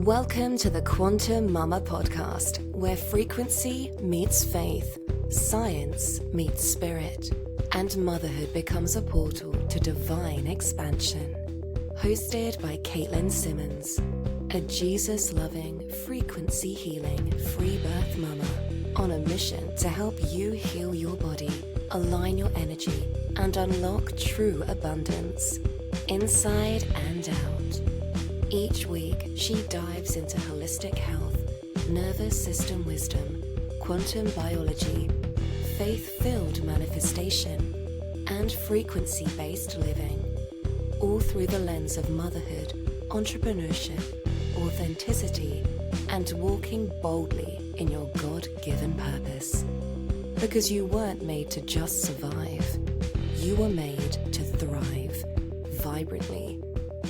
Welcome to the Quantum Mama podcast, where frequency meets faith, science meets spirit, and motherhood becomes a portal to divine expansion. Hosted by Caitlin Simmons, a Jesus-loving, frequency-healing, free birth mama on a mission to help you heal your body, align your energy, and unlock true abundance, inside and out. Each week, she dives into holistic health, nervous system wisdom, quantum biology, faith-filled manifestation, and frequency-based living, all through the lens of motherhood, entrepreneurship, authenticity, and walking boldly in your God-given purpose. Because you weren't made to just survive. You were made to thrive, vibrantly,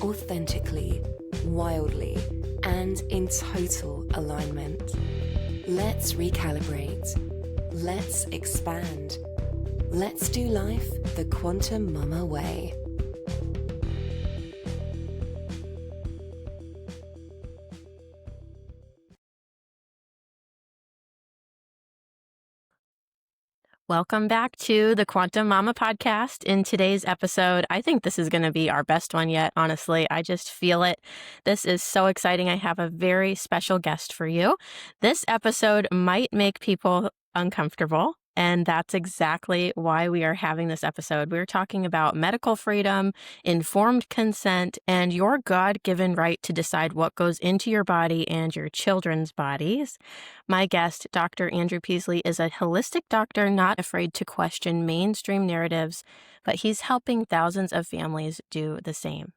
authentically, wildly, and in total alignment. Let's recalibrate. Let's expand. Let's do life the Quantum Mama way. Welcome back to the Quantum Mama podcast. In today's episode, I think this is going to be our best one yet, honestly. I just feel it. This is so exciting. I have a very special guest for you. This episode might make people uncomfortable, and that's exactly why we are having this episode. We're talking about medical freedom, informed consent, and your God-given right to decide what goes into your body and your children's bodies. My guest, Dr. Andrew Peasley, is a holistic doctor not afraid to question mainstream narratives, but he's helping thousands of families do the same.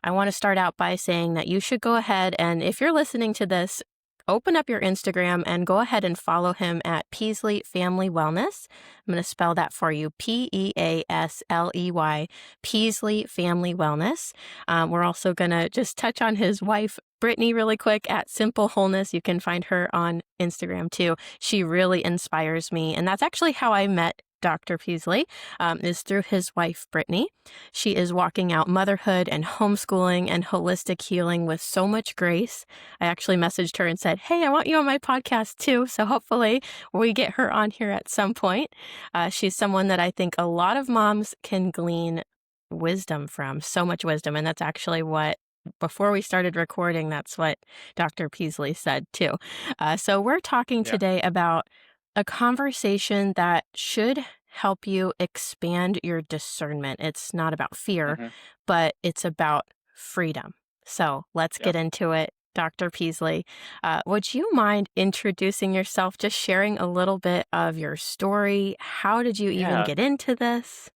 I want to start out by saying that you should go ahead and, if you're listening to this, open up your Instagram and go ahead and follow him at Peasley Family Wellness. I'm going to spell that for you, Peasley, Peasley Family Wellness. We're also going to just touch on his wife, Brittany, really quick at Simple Wholeness. You can find her on Instagram too. She really inspires me. And that's actually how I met Dr. Peasley, is through his wife, Brittany. She is walking out motherhood and homeschooling and holistic healing with so much grace. I actually messaged her and said, hey, I want you on my podcast too. So hopefully we get her on here at some point. She's someone that I think a lot of moms can glean wisdom from, so much wisdom. And that's actually what, before we started recording, that's what Dr. Peasley said too. So we're talking today about a conversation that should help you expand your discernment. It's not about fear, but it's about freedom. So let's get into it. Dr. Peasley, would you mind introducing yourself, just sharing a little bit of your story? How did you even get into this?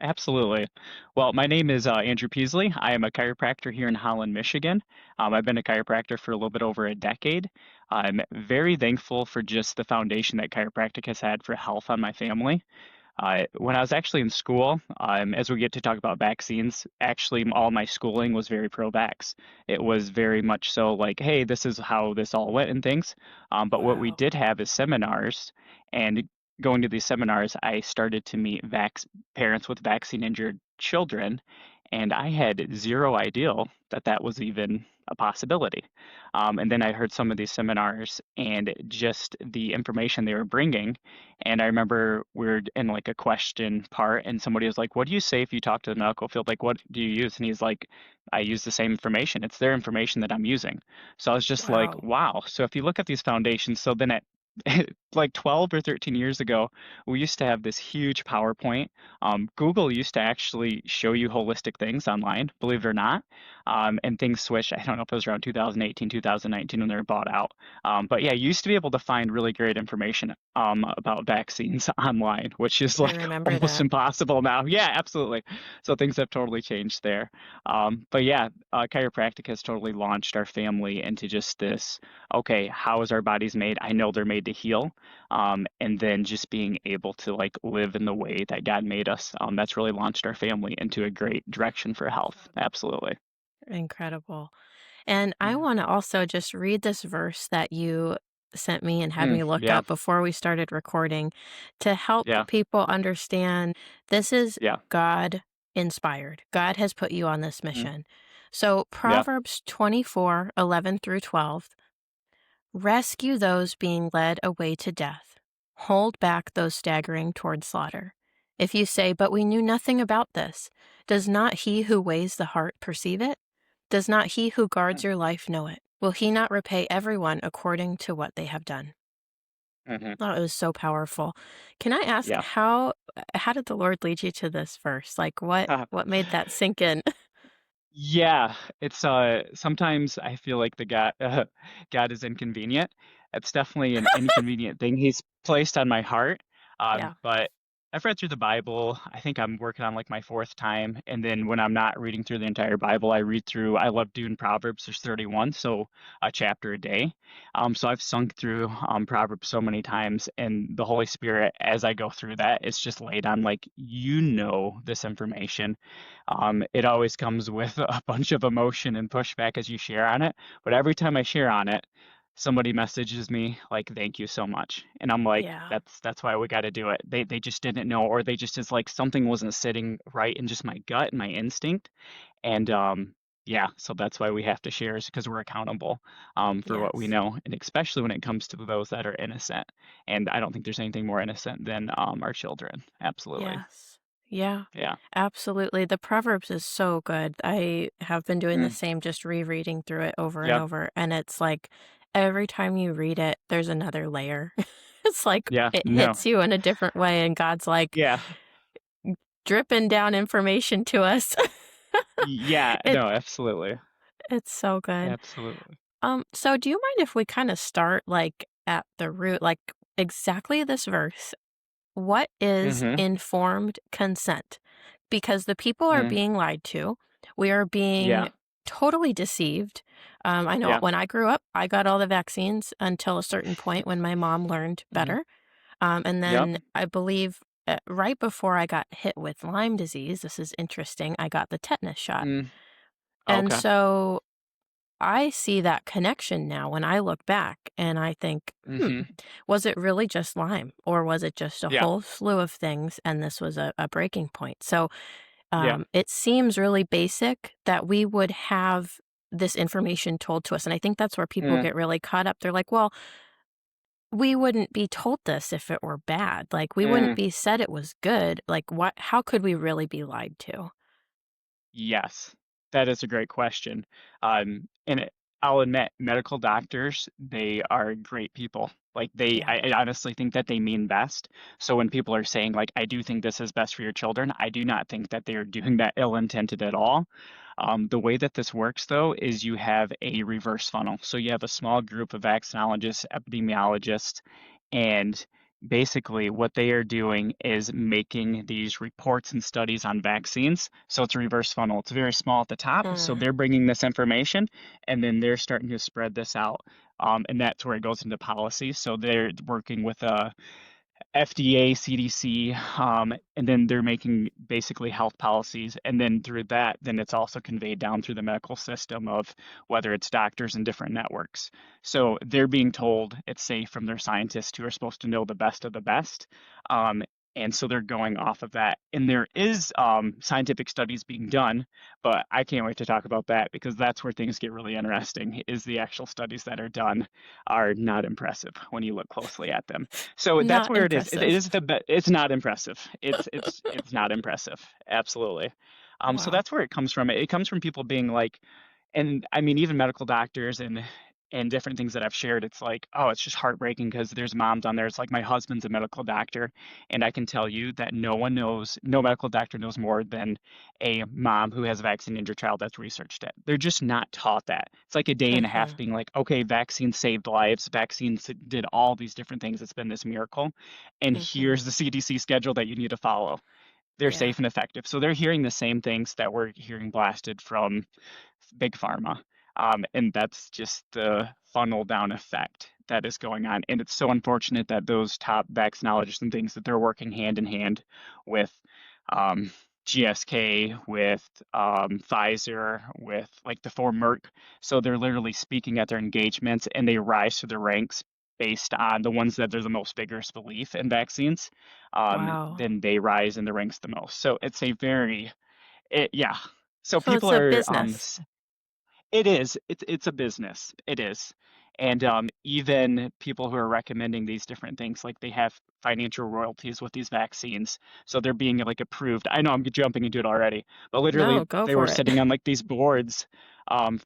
Absolutely. Well, my name is Andrew Peasley. I am a chiropractor here in Holland, Michigan. I've been a chiropractor for a little bit over a decade. I'm very thankful for just the foundation that chiropractic has had for health on my family. When I was actually in school, as we get to talk about vaccines, actually all my schooling was very pro-vax. It was very much so like, hey, this is how this all went and things. But what we did have is seminars, and going to these seminars, I started to meet parents with vaccine-injured children, and I had zero idea that that was even a possibility. And then I heard some of these seminars and just the information they were bringing. And I remember we were in like a question part, and somebody was like, what do you say if you talk to the medical field? Like, what do you use? And he's like, I use the same information. It's their information that I'm using. So I was just like, wow. So if you look at these foundations, so then like 12 or 13 years ago, we used to have this huge PowerPoint. Google used to actually show you holistic things online, believe it or not. And things switched. I don't know if it was around 2018, 2019 when they were bought out. But yeah, you used to be able to find really great information about vaccines online, which is like almost impossible now. Yeah, absolutely. So things have totally changed there. But yeah, chiropractic has totally launched our family into just this, okay, how is our bodies made? I know they're made to heal. And then just being able to like live in the way that God made us. That's really launched our family into a great direction for health. Absolutely. Incredible. And I want to also just read this verse that you sent me and had me look up before we started recording to help people understand this is God inspired. God has put you on this mission. So Yep. Proverbs 24:11 through 12. Rescue those being led away to death. Hold back those staggering toward slaughter. If you say, "But we knew nothing about this," does not he who weighs the heart perceive it? Does not he who guards your life know it? Will he not repay everyone according to what they have done? Hmm. Oh, it was so powerful. Can I ask Yeah. how did the Lord lead you to this verse? Like what made that sink in? Yeah, it's sometimes I feel like the God God is inconvenient. It's definitely an inconvenient thing he's placed on my heart. Yeah. But I've read through the Bible. I think I'm working on like my fourth time, and then when I'm not reading through the entire Bible, I read through. I love doing Proverbs. There's 31, so a chapter a day. So I've sunk through Proverbs so many times, and the Holy Spirit, as I go through that, it's just laid on like you know this information. It always comes with a bunch of emotion and pushback as you share on it. But every time I share on it, somebody messages me like, "Thank you so much," and I'm like, Yeah. "That's why we got to do it." They just didn't know, or they just is like something wasn't sitting right in just my gut and my instinct, and yeah, so that's why we have to share is because we're accountable for what we Yes. know, and especially when it comes to those that are innocent. And I don't think there's anything more innocent than our children. Absolutely. Yes. Yeah. Yeah. Absolutely. The Proverbs is so good. I have been doing the Mm. same, just rereading through it over and Yep. over. And it's like every time you read it, there's another layer. It's like Yeah. it No. hits you in a different way. And God's like Yeah. dripping down information to us. Yeah, it no, absolutely. it's so good. Absolutely. So do you mind if we kind of start like at the root, like exactly this verse? What is Mhm. informed consent? Because the people are Mm. being lied to. We are being Yeah. totally deceived. I know Yeah. when I grew up, I got all the vaccines until a certain point when my mom learned Mhm. better. And Yep. then I believe right before I got hit with Lyme disease, this is interesting, I got the tetanus shot. Mm. And Okay. so I see that connection now when I look back and I think, Mhm. was it really just Lyme or was it just a Yeah. whole slew of things and this was a breaking point? So Yeah. it seems really basic that we would have this information told to us. And I think that's where people Mm. get really caught up. They're like, well, we wouldn't be told this if it were bad. Like, we wouldn't Mm. be said it was good. Like, how could we really be lied to? Yes, that is a great question. And I'll admit, medical doctors, they are great people. Like Yeah. I honestly think that they mean best. So when people are saying like, I do think this is best for your children, I do not think that they are doing that ill-intended at all. The way that this works, though, is you have a reverse funnel. So you have a small group of vaccinologists, epidemiologists, and basically what they are doing is making these reports and studies on vaccines. So it's a reverse funnel. It's very small at the top. So Mm, they're bringing this information and then they're starting to spread this out. And that's where it goes into policy. So they're working with FDA, CDC, and then they're making basically health policies. And then through that, then it's also conveyed down through the medical system of whether it's doctors and different networks. So they're being told it's safe from their scientists who are supposed to know the best of the best. Um, and so they're going off of that. And there is scientific studies being done, but I can't wait to talk about that because that's where things get really interesting, is the actual studies that are done are not impressive when you look closely at them. So that's not where it is. It impressive. is it's not impressive. It's not impressive. Absolutely. So Wow. that's where it comes from. It comes from people being like, and I mean even medical doctors and different things that I've shared. It's like, oh, it's just heartbreaking because there's moms on there. It's like my husband's a medical doctor, and I can tell you that no medical doctor knows more than a mom who has vaccinated her child that's researched it. They're just not taught that. It's like a day and a half Hmm. being like, okay, vaccines saved lives, vaccines did all these different things. It's been this miracle. And Hmm. here's the CDC schedule that you need to follow. They're Yeah. safe and effective. So they're hearing the same things that we're hearing blasted from big pharma. And that's just the funnel down effect that is going on. And it's so unfortunate that those top vaccinologists and things that they're working hand in hand with um, GSK, with Pfizer, with like the four Merck. So they're literally speaking at their engagements and they rise to the ranks based on the ones that there's the most vigorous belief in vaccines. Wow. Then they rise in the ranks the most. So it's a very, yeah. So So it's people a are business. It is. It's a business. It is. And even people who are recommending these different things, like they have financial royalties with these vaccines. So they're being like approved. I know I'm jumping into it already, but literally No, go they were for it. sitting on like these boards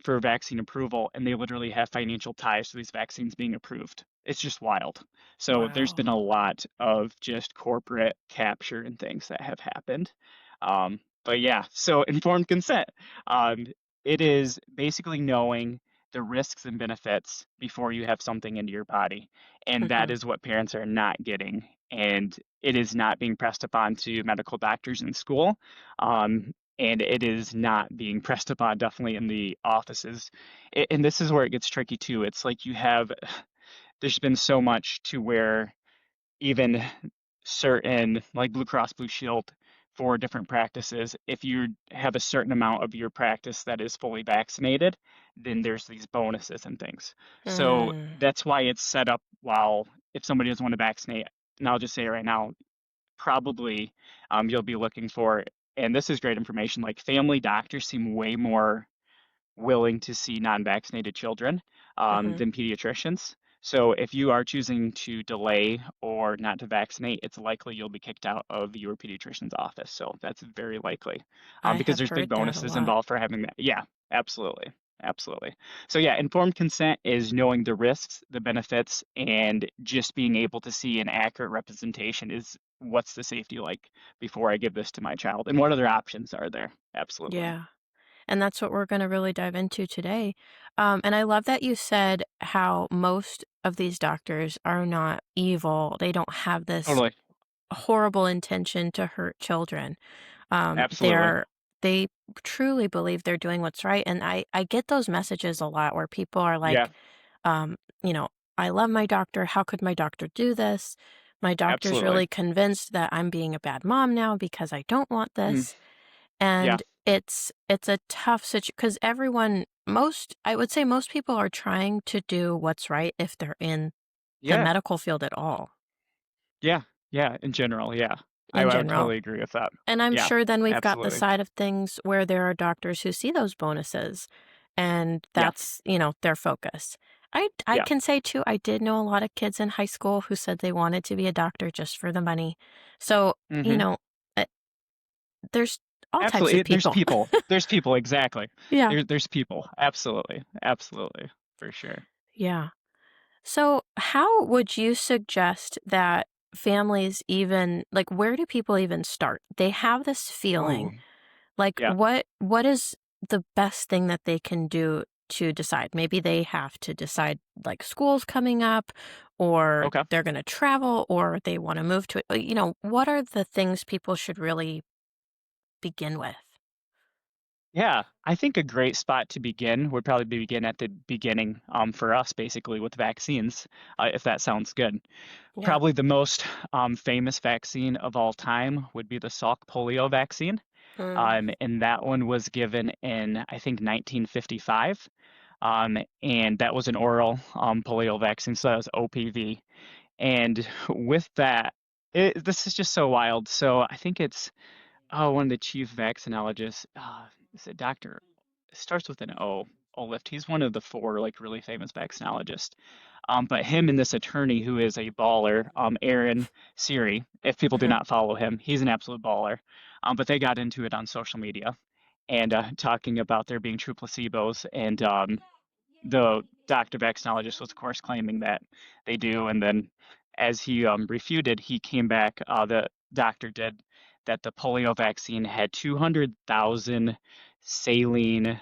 for vaccine approval, and they literally have financial ties to these vaccines being approved. It's just wild. So there's Wow. been a lot of just corporate capture and things that have happened. But yeah, so informed consent. Um, it is basically knowing the risks and benefits before you have something into your body. And that Hmm. is what parents are not getting. And it is not being pressed upon to medical doctors in school. And it is not being pressed upon definitely in the offices. And this is where it gets tricky too. It's like there's been so much to where even certain like Blue Cross Blue Shield for different practices, if you have a certain amount of your practice that is fully vaccinated, then there's these bonuses and things. So Mm. that's why it's set up while if somebody doesn't want to vaccinate, and I'll just say it right now, probably you'll be looking for, and this is great information, like family doctors seem way more willing to see non-vaccinated children Hmm. than pediatricians. So if you are choosing to delay or not to vaccinate, it's likely you'll be kicked out of your pediatrician's office. So that's very likely I because have there's big heard that a bonuses lot. involved for having that. Yeah, absolutely. Absolutely. So yeah, informed consent is knowing the risks, the benefits, and just being able to see an accurate representation is what's the safety like before I give this to my child, and what other options are there? Absolutely. Yeah. And that's what we're going to really dive into today. And I love that you said how most of these doctors are not evil. They don't have this Totally. horrible intention to hurt children. Absolutely. They truly believe they're doing what's right. And I get those messages a lot where people are Yeah, like, um, you know, I love my doctor. How could my doctor do this? My doctor's absolutely. really convinced that I'm being a bad mom now because I don't want Mm, this. yeah. And it's a tough situation because I would say most people are trying to do what's right if they're in the Yeah. medical field at all, Yeah. Yeah. In general, yeah. in I would general. totally agree with that. And I'm Yeah. sure then we've got the Absolutely. side of things where there are doctors who see those bonuses and Yeah. that's, their focus. I Yeah. can say too, I did know a lot of kids in high school who said they wanted to be a doctor just for the money. So, you Hmm. know, uh, there's all types Absolutely. of There's people. people. There's people. Exactly. Yeah. There's people. Absolutely. Absolutely. For sure. Yeah. So, how would you suggest that families even like where do people even start? They have this Oh, feeling. Like yeah. what is the best thing that they can do to decide? Maybe they have to decide like school's coming up or Okay. they're going to travel or they want to move to it. What are the things people should really begin with? Yeah. I think a great spot to begin would probably be begin at the beginning for us, basically, with vaccines, if that sounds good. Yeah. Probably the most famous vaccine of all time would be the Salk polio vaccine. Mm, And that one was given in, I think, 1955. And that was an oral polio vaccine, so that was OPV. And with that, this is just so wild. So I think it's one of the chief vaccinologists. Is it Dr. It starts with an O. Olift. He's one of the four like really famous vaccinologists. But him and this attorney who is a baller, Aaron Siri, if people do mhm, not follow him, he's an absolute baller. But they got into it on social media and talking about there being true placebos. And the doctor vaccinologist was, of course, claiming that they do. And then as he refuted, he came back, the doctor did, that the polio vaccine had 200,000 saline,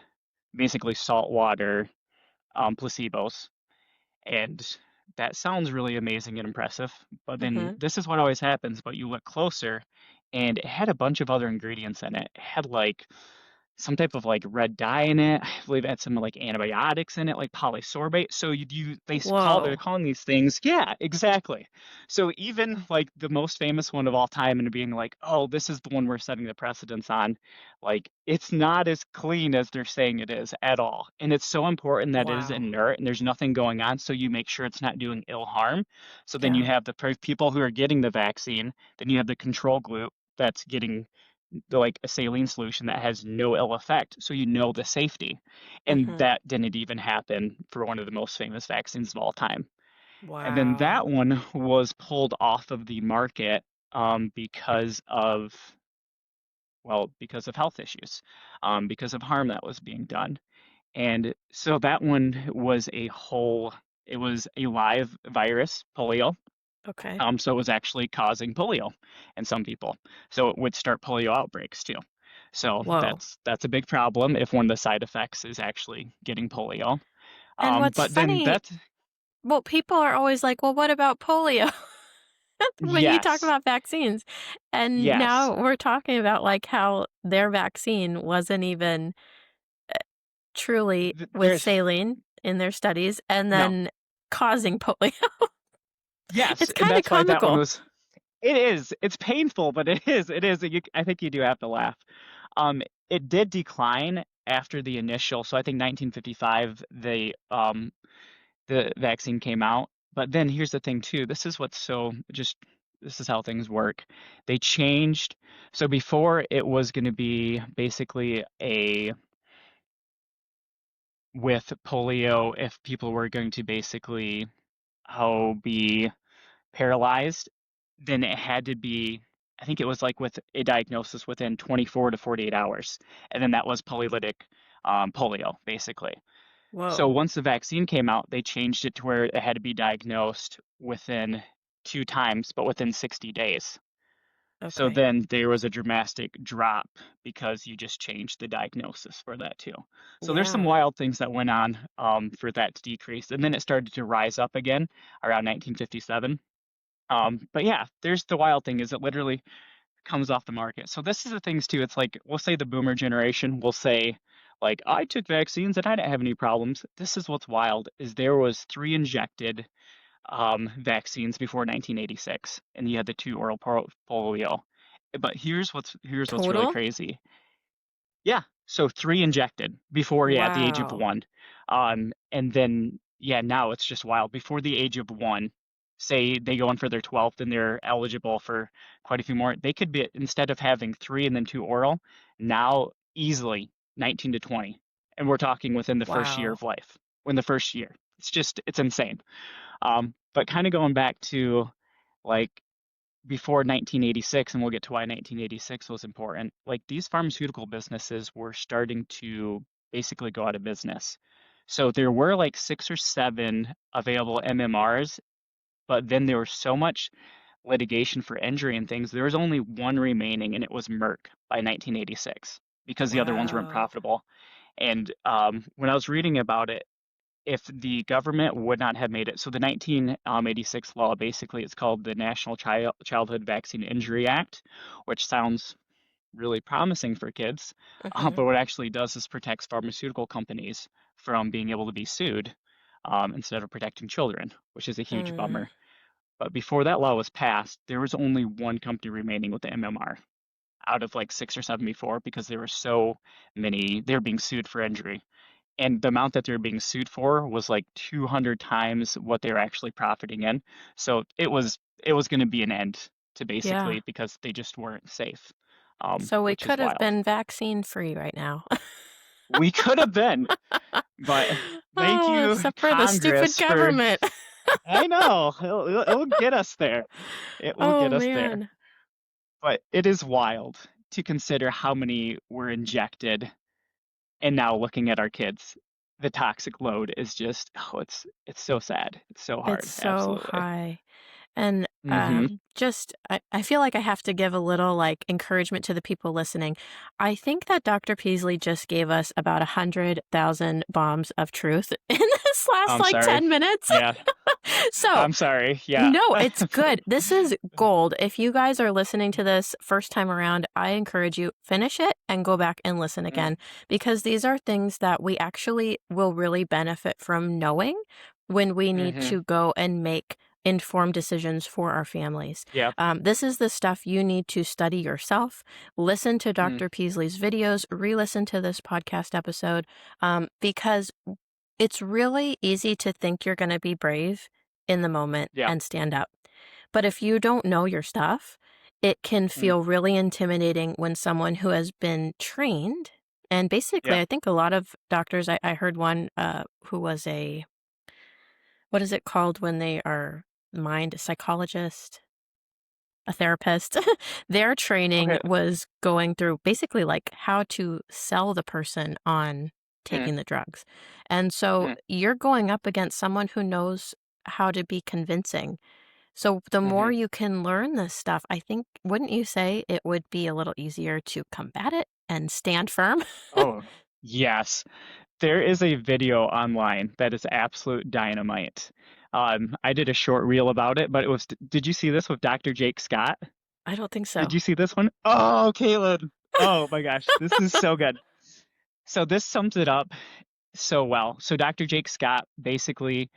basically saltwater placebos. And that sounds really amazing and impressive. But then mhm. this is what always happens. But you look closer, and it had a bunch of other ingredients in it. It had like some type of like red dye in it. I believe it had some like antibiotics in it, like polysorbate. So they're Whoa. calling these things, yeah, exactly. So even like the most famous one of all time and being like, oh, this is the one we're setting the precedence on, like it's not as clean as they're saying it is at all. And it's so important that it is Wow. inert and there's nothing going on, so you make sure it's not doing ill harm. So then you Yeah. have the people who are getting the vaccine, then you have the control group that's getting like a saline solution that has no ill effect, so you know the safety. And Hmm. that didn't even happen for one of the most famous vaccines of all time. And then Wow. that one was pulled off of the market because of, well, because of health issues, because of harm that was being done. And so that one was it was a live virus, polio. Okay. So it was actually causing polio in some people. So it would start polio outbreaks too. So Whoa. that's a big problem if one of the side effects is actually getting polio. And what's But then funny, that's well, people are always like, well, what about polio? When you talk yes, about vaccines. And yes. now we're talking about like how their vaccine wasn't even truly with There's saline in their studies and no, then causing polio. yes, It's and kind of that's why that one comical. was. It is. It's painful, but it is. It is. I think you do have to laugh. Um, it did decline after the initial. So I think 1955, the vaccine came out. But then here's the thing too. This is what's so just. This is how things work. They changed. So before it was going to be basically a with polio if people were going to basically be paralyzed, then it had to be, I think it was like with a diagnosis within 24 to 48 hours. And then that was polylytic polio, basically. So Whoa. once the vaccine came out, they changed it to where it had to be diagnosed within 2 times, but within 60 days. So Okay. then there was a dramatic drop because you just changed the diagnosis for that too. So there's some Yeah. wild things that went on for that to decrease. And then it started to rise up again around 1957. But yeah, there's the wild thing is it literally comes off the market. So this is the things too. It's like we'll say the boomer generation will say like I took vaccines and I didn't have any problems. This is what's wild is there was 3 injected vaccines before 1986, and you had the 2 oral polio. But here's what's really Total? crazy. Yeah, so 3 injected before, yeah, at the age of Wow. 1. And then, yeah, now it's just wild. Before the age of 1, say they go on for their 12th and they're eligible for quite a few more, they could be, instead of having 3 and then 2 oral, now easily 19 to 20. And we're talking within the first year Wow. of life. In the first year. It's insane. But kind of going back to like before 1986, and we'll get to why 1986 was important, like these pharmaceutical businesses were starting to basically go out of business. So there were like 6 or 7 available MMRs, but then there was so much litigation for injury and things, there was only one remaining, and it was Merck by 1986 because the other ones weren't Wow. profitable. And when I was reading about it, if the government would not have made it, so the 1986 law, basically it's called the National Childhood Vaccine Injury Act, which sounds really promising for kids, Hmm. but what it actually does is protects pharmaceutical companies from being able to be sued instead of protecting children, which is a huge Mm. bummer. But before that law was passed, there was only one company remaining with the MMR out of like 6 or 7 before because there were so many, they were being sued for injury, and the amount that they were being sued for was like 200 times what they were actually profiting in. So it was going to be an end to Yeah. basically because they just weren't safe, So we which is could have wild. been vaccine free right now. We could have been, but thank Oh, you, except for the stupid Congress, for. government. I know it'll get us there. It will Oh get us there. man. But it is wild to consider how many were injected. And now looking at our kids, the toxic load is just, oh, it's so sad. It's so It's hard. so Absolutely. high. And Mm-hmm. just, I feel like I have to give a little like encouragement to the people listening. I think that Dr. Peasley just gave us about 100,000 bombs of truth in this last I'm like sorry. 10 minutes. Yeah, So I'm sorry. Yeah. no, it's good. This is gold. If you guys are listening to this first time around, I encourage you finish it and go back and listen again because these are things that we actually will really benefit from knowing when we need Mm-hmm. to go and make informed decisions for our families. Yep. This is the stuff you need to study yourself. Listen to Mm, Dr. Peasley's videos, re-listen to this podcast episode, because it's really easy to think you're going to be brave in the moment yeah. and stand up. But if you don't know your stuff, it can Mm, feel really intimidating when someone who has been trained, and basically, yeah. I think a lot of doctors, I heard one who was what is it called when they are a psychologist, a therapist? Their training Okay. was going through basically like how to sell the person on Mm, taking the drugs. And so mm, you're going up against someone who knows how to be convincing. So the more mhm. you can learn this stuff, I think, wouldn't you say it would be a little easier to combat it and stand firm? Oh, yes. There is a video online that is absolute dynamite. I did a short reel about it, but it was, did you see this with Dr. Jake Scott? I don't think Did so. you see this one? Oh, Caitlin. Oh my gosh, this is so good. So this sums it up so well. So Dr. Jake Scott basically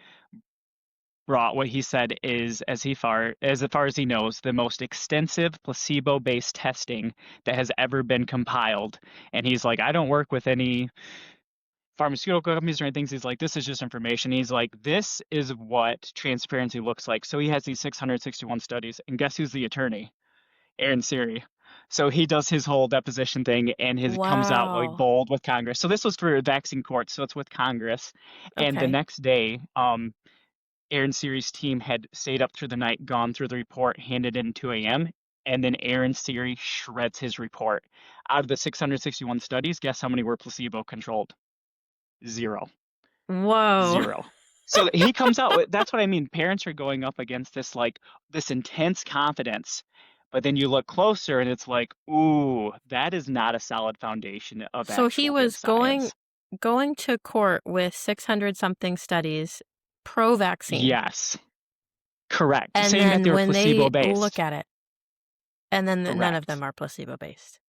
brought what he said is, as far as he knows, the most extensive placebo-based testing that has ever been compiled. And he's like, I don't work with any pharmaceutical companies or anything. He's like, this is just information. He's like, this is what transparency looks like. So he has these 661 studies, and guess who's the attorney? Aaron Siri. So he does his whole deposition thing and his comes out like Wow. bold with Congress. So this was for vaccine courts, so it's with Congress. And the Okay. next day, Aaron Siri's team had stayed up through the night, gone through the report, handed it in 2 a.m. And then Aaron Siri shreds his report. Out of the 661 studies, guess how many were placebo controlled? Zero. Whoa. Zero. So he comes out with, that's what I mean. Parents are going up against this like this intense confidence, but then you look closer and it's like, ooh, that is not a solid foundation of So he actual good was going science. going to court with 600 something studies pro-vaccine. Yes, correct. And Saying that then they were when placebo they look based. at it, and then none of them Correct. are placebo-based.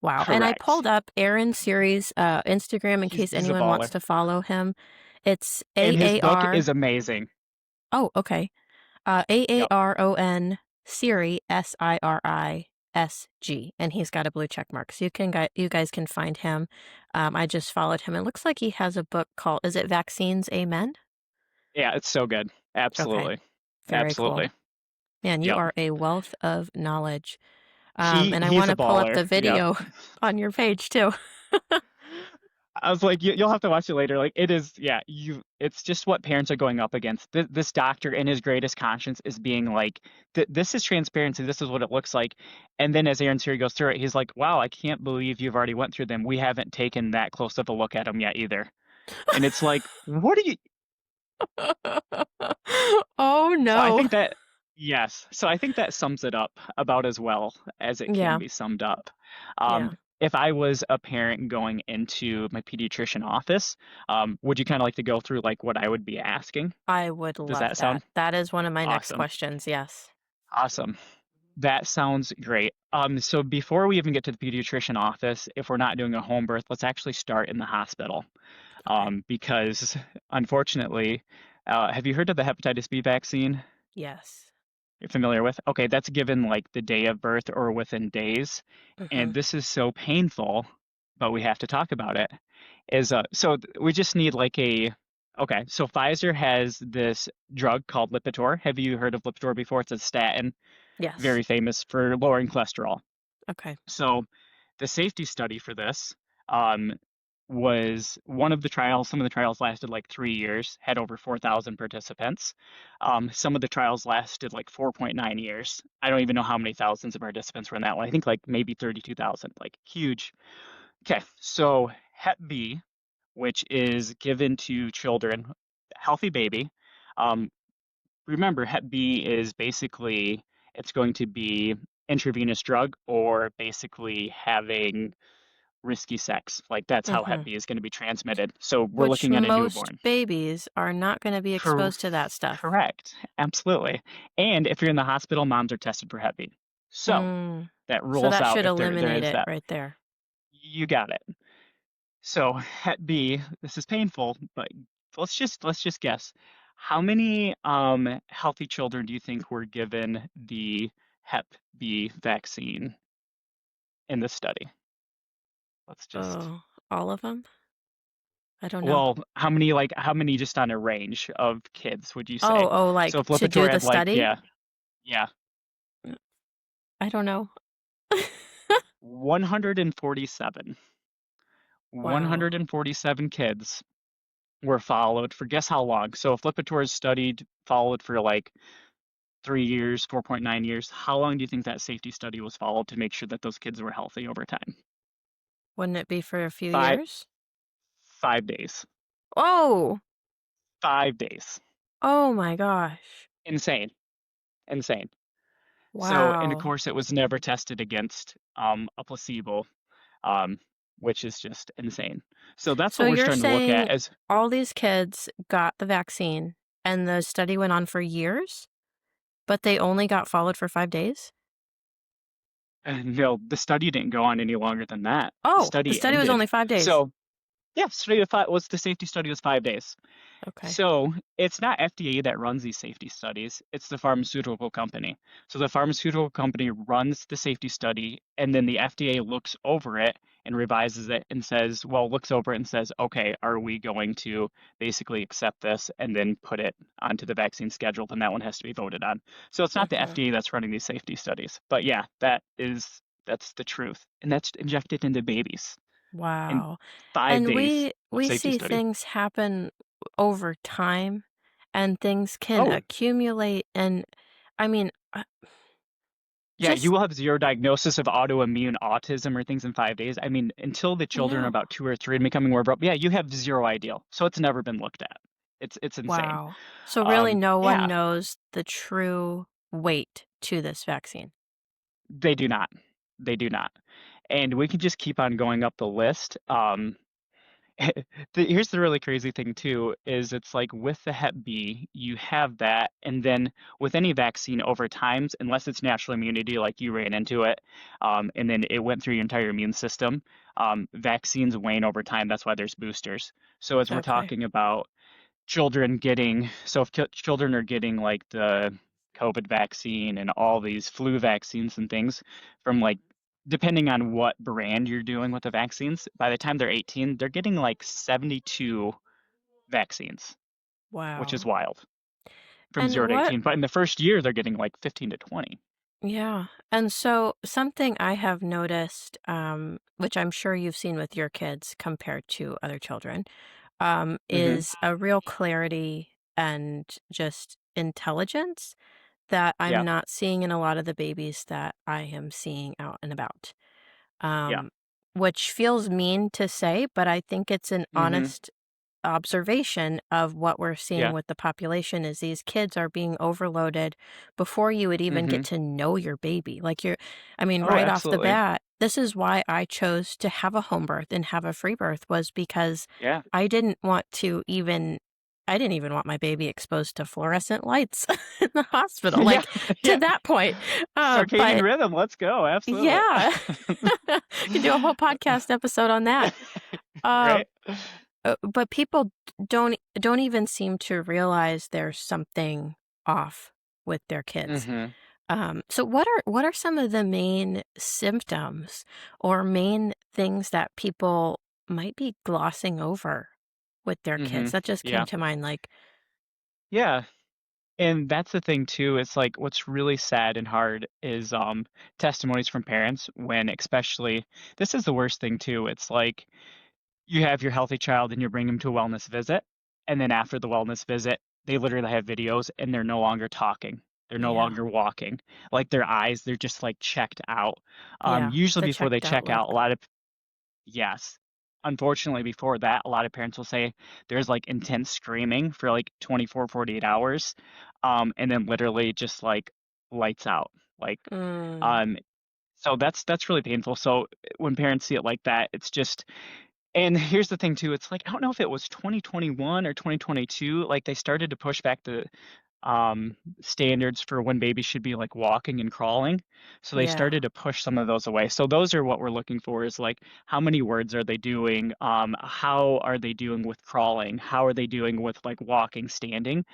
Wow. And I Correct. pulled up Aaron Series Instagram in case He's a anyone wants baller. to follow him. It's And his book AAR. is amazing. Oh, okay. Yep. AARON Siri SIRISG, and he's got a blue check mark. So you guys can find him. I just followed him. It looks like he has a book called, is it Vaccines Amen? Yeah, it's so good. Okay. Absolutely. Very cool. Absolutely. Man, you Yep. are a wealth of knowledge. He And I he's want a to pull up baller. the Yep. video on your page too. I was like, you'll have to watch it later. Like, it is, yeah, it's just what parents are going up against. This doctor, in his greatest conscience, is being like, this is transparency. This is what it looks like. And then as Aaron Siri goes through it, he's like, wow, I can't believe you've already went through them. We haven't taken that close of a look at them yet either. And it's like, what are you? Oh So I no. think that, yes. So I think that sums it up about as well as it can Yeah. be summed up. Yeah. If I was a parent going into my pediatrician office, would you kind of like to go through like what I would be asking? I would Does love that that. sound That is one of my next awesome? questions. Yes. Awesome. That sounds great. So before we even get to the pediatrician office, if we're not doing a home birth, let's actually start in the hospital. Okay. Because unfortunately, have you heard of the hepatitis B vaccine? Yes. You're familiar with? Okay, that's given like the day of birth or within days. Hmm. And this is so painful, but we have to talk about it. We just need like okay, so Pfizer has this drug called Lipitor. Have you heard of Lipitor before? It's a statin, Yes. very famous for lowering cholesterol. Okay. So the safety study for this um, was one of the trials. Some of the trials lasted like 3 years, had over 4,000 participants. Some of the trials lasted like 4.9 years. I don't even know how many thousands of participants were in that one. I think like maybe 32,000, like huge. Okay, so Hep B, which is given to children, healthy baby. Um, Remember, Hep B is basically it's going to be intravenous drug or basically having risky sex. Like that's how Hep Hmm. B is going to be transmitted. So we're Which looking at a most newborn. babies are not going to be Cor- exposed to that stuff. Correct. Absolutely. And if you're in the hospital, moms are tested for Hep B. So Mm. that So rules that out should if there eliminate is it that. right there. You got it. So Hep B, this is painful, but let's just guess. How many healthy children do you think were given the Hep B vaccine in this study? Let's just Oh, all of them? I don't know. Well, how many just on a range of kids would you say? Oh, So like if to do Lipitor the had like study? yeah, yeah, I don't know. 147. Wow. 147 kids were followed for guess how long? So if Lipitor is studied, followed for like 3 years, 4.9 years, how long do you think that safety study was followed to make sure that those kids were healthy over time? Wouldn't it be for a few Five, years? 5 days. Oh, 5 days. oh my gosh. Insane. Insane. So, and of Wow. course, it was never tested against a placebo, um, which is just insane. So that's So what we're you're starting to look at saying as, all these kids got the vaccine and the study went on for years, but they only got followed for 5 days? no, the study didn't go on any longer than that. The Oh, the study study was ended. only 5 days. So, yeah, study of five was the safety study was 5 days. Okay. So it's not FDA that runs these safety studies, it's the pharmaceutical company. So the pharmaceutical company runs the safety study, and then the FDA looks over it and revises it and says, well, looks over it and says, okay, are we going to basically accept this and then put it onto the vaccine schedule? And that one has to be voted on. So it's not the Mhm. FDA that's running these safety studies. But yeah, that's the truth. And that's injected into babies in Wow. five And days of we safety see study. things happen over time and things can Oh, accumulate and I mean, yeah, you just will have zero diagnosis of autoimmune autism or things in 5 days. I mean, until the children are no. about 2 or 3 and becoming more, yeah, you have zero idea. So it's never been looked at. It's insane. Wow. So really no one Yeah, knows the true weight to this vaccine. they do not. They do not. And we can just keep on going up the list. Here's the really crazy thing too, is it's like with the Hep B, you have that, and then with any vaccine over time, unless it's natural immunity, like you ran into it, and then it went through your entire immune system, vaccines wane over time. That's why there's boosters. So as we're Okay. talking about children getting, so if children are getting like the COVID vaccine and all these flu vaccines and things from like, depending on what brand you're doing with the vaccines, by the time they're 18, they're getting like 72 vaccines, which is Wow. wild from And 0 to what 18. But in the first year, they're getting like 15 to 20. yeah. And so something I have noticed, which I'm sure you've seen with your kids compared to other children, Hmm. is a real clarity and just intelligence that I'm Yeah, not seeing in a lot of the babies that I am seeing out and about. yeah. Um, which feels mean to say, but I think it's an Hmm. honest observation of what we're seeing Yeah. with the population is these kids are being overloaded before you would even get Hmm. to know your baby. Like I mean, Oh, right off the absolutely. bat, this is why I chose to have a home birth and have a free birth was because Yeah. I didn't want to even I didn't even want my baby exposed to fluorescent lights in the hospital, Yeah. like to Yeah. that point. Circadian But rhythm. Let's go. Absolutely. yeah, could do a whole podcast episode on that. Uh, Right? but people don't even seem to realize there's something off with their kids. Hmm. So what are some of the main symptoms or main things that people might be glossing over with their Hmm. kids? That just came Yeah. to mind. Like, Yeah. And that's the thing too. It's like what's really sad and hard is testimonies from parents when especially this is the worst thing too. It's like you have your healthy child and you bring them to a wellness visit, and then after the wellness visit, they literally have videos and they're no longer talking. They're no yeah, longer walking. Like their eyes, they're just like checked out. yeah, Usually the before they checked out check out, a look. lot of yes. Unfortunately, before that, a lot of parents will say there's like intense screaming for like 24, 48 hours. And then literally just like lights out. Like, Mm, um, so that's really painful. So when parents see it like that, it's just, and here's the thing too, it's like I don't know if it was 2021 or 2022, like they started to push back the standards for when babies should be like walking and crawling. So they yeah, started to push some of those away. So those are what we're looking for is like how many words are they doing? How are they doing with crawling? How are they doing with like walking, standing?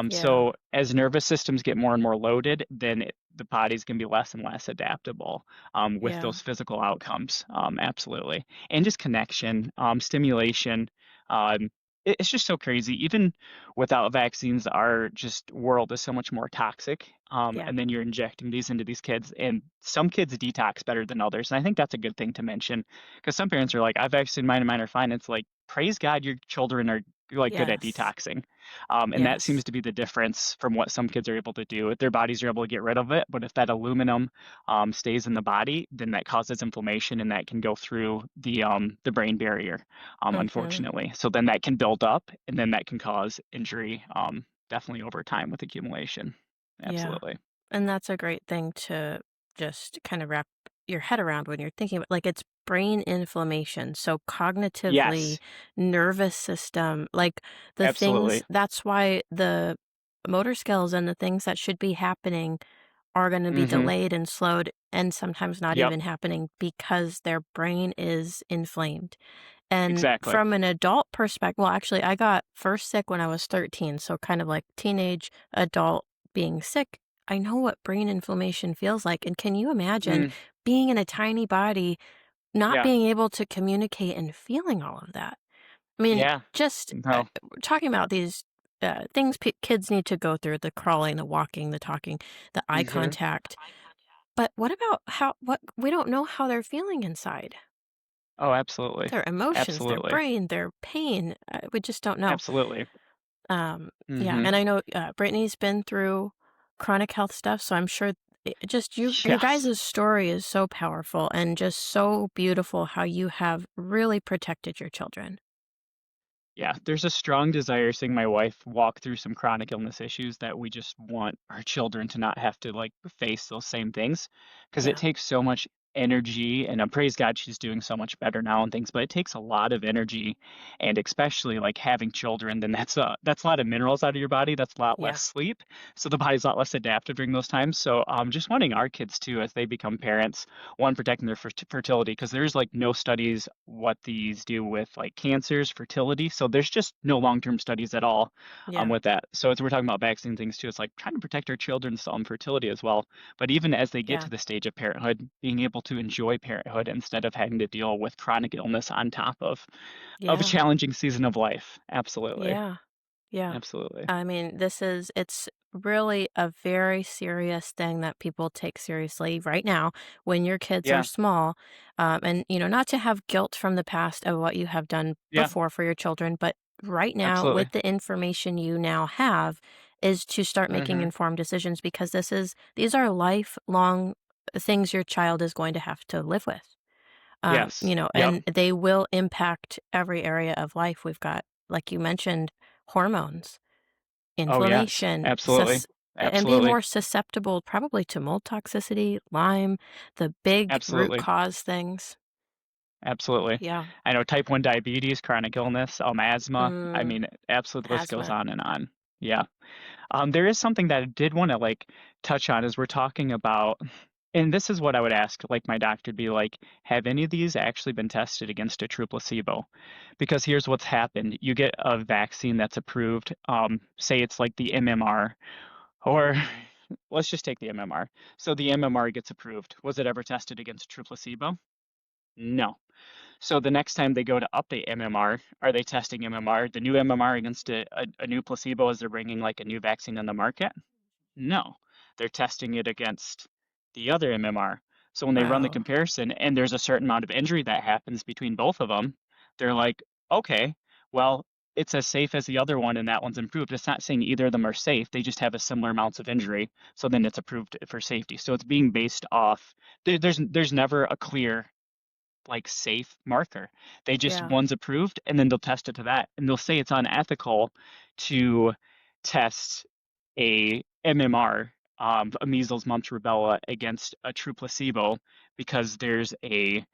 yeah, So as nervous systems get more and more loaded, then the body's going to be less and less adaptable with yeah. those physical outcomes. Absolutely. And just connection, stimulation. it's just so crazy. Even without vaccines, our just world is so much more toxic. Yeah. And then you're injecting these into these kids, and some kids detox better than others. And I think that's a good thing to mention because some parents are like, I've vaccinated mine and mine are fine. It's like, praise God, your children are like good at Yes. detoxing. And that seems Yes. to be the difference from what some kids are able to do. Their bodies are able to get rid of it, but if that aluminum stays in the body, then that causes inflammation, and that can go through the brain barrier, Hmm. unfortunately. So then that can build up, and then that can cause injury, definitely over time with accumulation. Yeah. Absolutely. And that's a great thing to just kind of wrap your head around when you're thinking about, like, it's brain inflammation. So cognitively, Yes, nervous system, like the things, absolutely. that's why the motor skills and the things that should be happening are going to be Mm-hmm. delayed and slowed and sometimes not Yep, even happening because their brain is inflamed. And exactly. from an adult perspective, well, actually, I got first sick when I was 13, so kind of like teenage adult being sick. I know what brain inflammation feels like. And can you imagine Mm, being in a tiny body, not yeah, being able to communicate and feeling all of that? I mean, yeah. just No. we're talking about these things kids need to go through, the crawling, the walking, the talking, the eye Mm-hmm. contact. But what about what we don't know how they're feeling inside? Oh, absolutely. Their emotions, their Absolutely. brain, their pain, we just don't know. Absolutely. Yeah, Mm-hmm. and I know, Brittany's been through chronic health stuff, so I'm sure just your Yes. guys' story is so powerful and just so beautiful how you have really protected your children. Yeah, there's a strong desire seeing my wife walk through some chronic illness issues that we just want our children to not have to like face those same things because it Yeah, takes so much energy and praise God she's doing so much better now and things, but it takes a lot of energy and especially like having children, then that's a lot of minerals out of your body, that's a lot less yeah, sleep. So the body's a lot less adaptive during those times. So just wanting our kids too as they become parents, one protecting their fertility because there's like no studies what these do with like cancers, fertility. So there's just no long-term studies at all yeah, with that. So as we're talking about vaccine things too, it's like trying to protect our children's fertility as well. But even as they get yeah, to the stage of parenthood, being able to enjoy parenthood instead of having to deal with chronic illness on top of a yeah, challenging season of life. Absolutely. yeah, yeah. Absolutely. I mean, it's really a very serious thing that people take seriously right now when your kids are Yeah. small. And, not to have guilt from the past of what you have done Yeah. before for your children, but right now, with Absolutely. the information you now have, is to start making Hmm. informed decisions because these are lifelong things your child is going to have to live with. Yes. Yep. And they will impact every area of life. We've got, like you mentioned, hormones, Oh yes. inflammation, Absolutely. and being Absolutely. more susceptible probably to mold toxicity, Lyme, the big root Absolutely. cause things. Absolutely. Yeah. I know type 1 diabetes, chronic illness, asthma. I Mm, mean, absolutely, the list goes asthma. on and on. Yeah. There is something that I did want to like touch on as we're talking about, and this is what I would ask, like my doctor would be like, have any of these actually been tested against a true placebo? Because here's what's happened. You get a vaccine that's approved, say it's like the MMR, or let's just take the MMR. So the MMR gets approved. Was it ever tested against a true placebo? No. So the next time they go to update MMR, are they testing MMR, the new MMR against a new placebo as they're bringing like a new vaccine on the market? No, they're testing it against the other MMR. So when they run the Wow. comparison and there's a certain amount of injury that happens between both of them, they're like, okay, well, it's as safe as the other one and that one's improved. It's not saying either of them are safe. They just have a similar amounts of injury. So then it's approved for safety. So it's being based off, there's never a clear like safe marker. They just Yeah. one's approved and then they'll test it to that. And they'll say it's unethical to test a MMR, a measles, mumps, rubella against a true placebo because there's a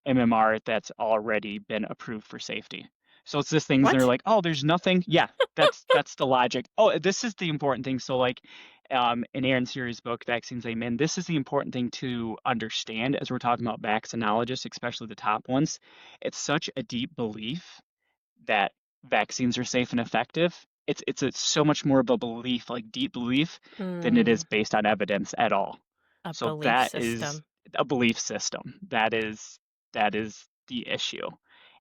MMR that's already been approved for safety. So it's this things that are What? like, oh, there's nothing. Yeah, that's the logic. Oh, this is the important thing. So like in Aaron Series' book, Vaccines Amen, this is the important thing to understand as we're talking about vaccinologists, especially the top ones. It's such a deep belief that vaccines are safe and effective. It's so much more of a belief, like deep belief, than it is Mm, based on evidence at all. a So belief that is system. a belief system. That is the issue.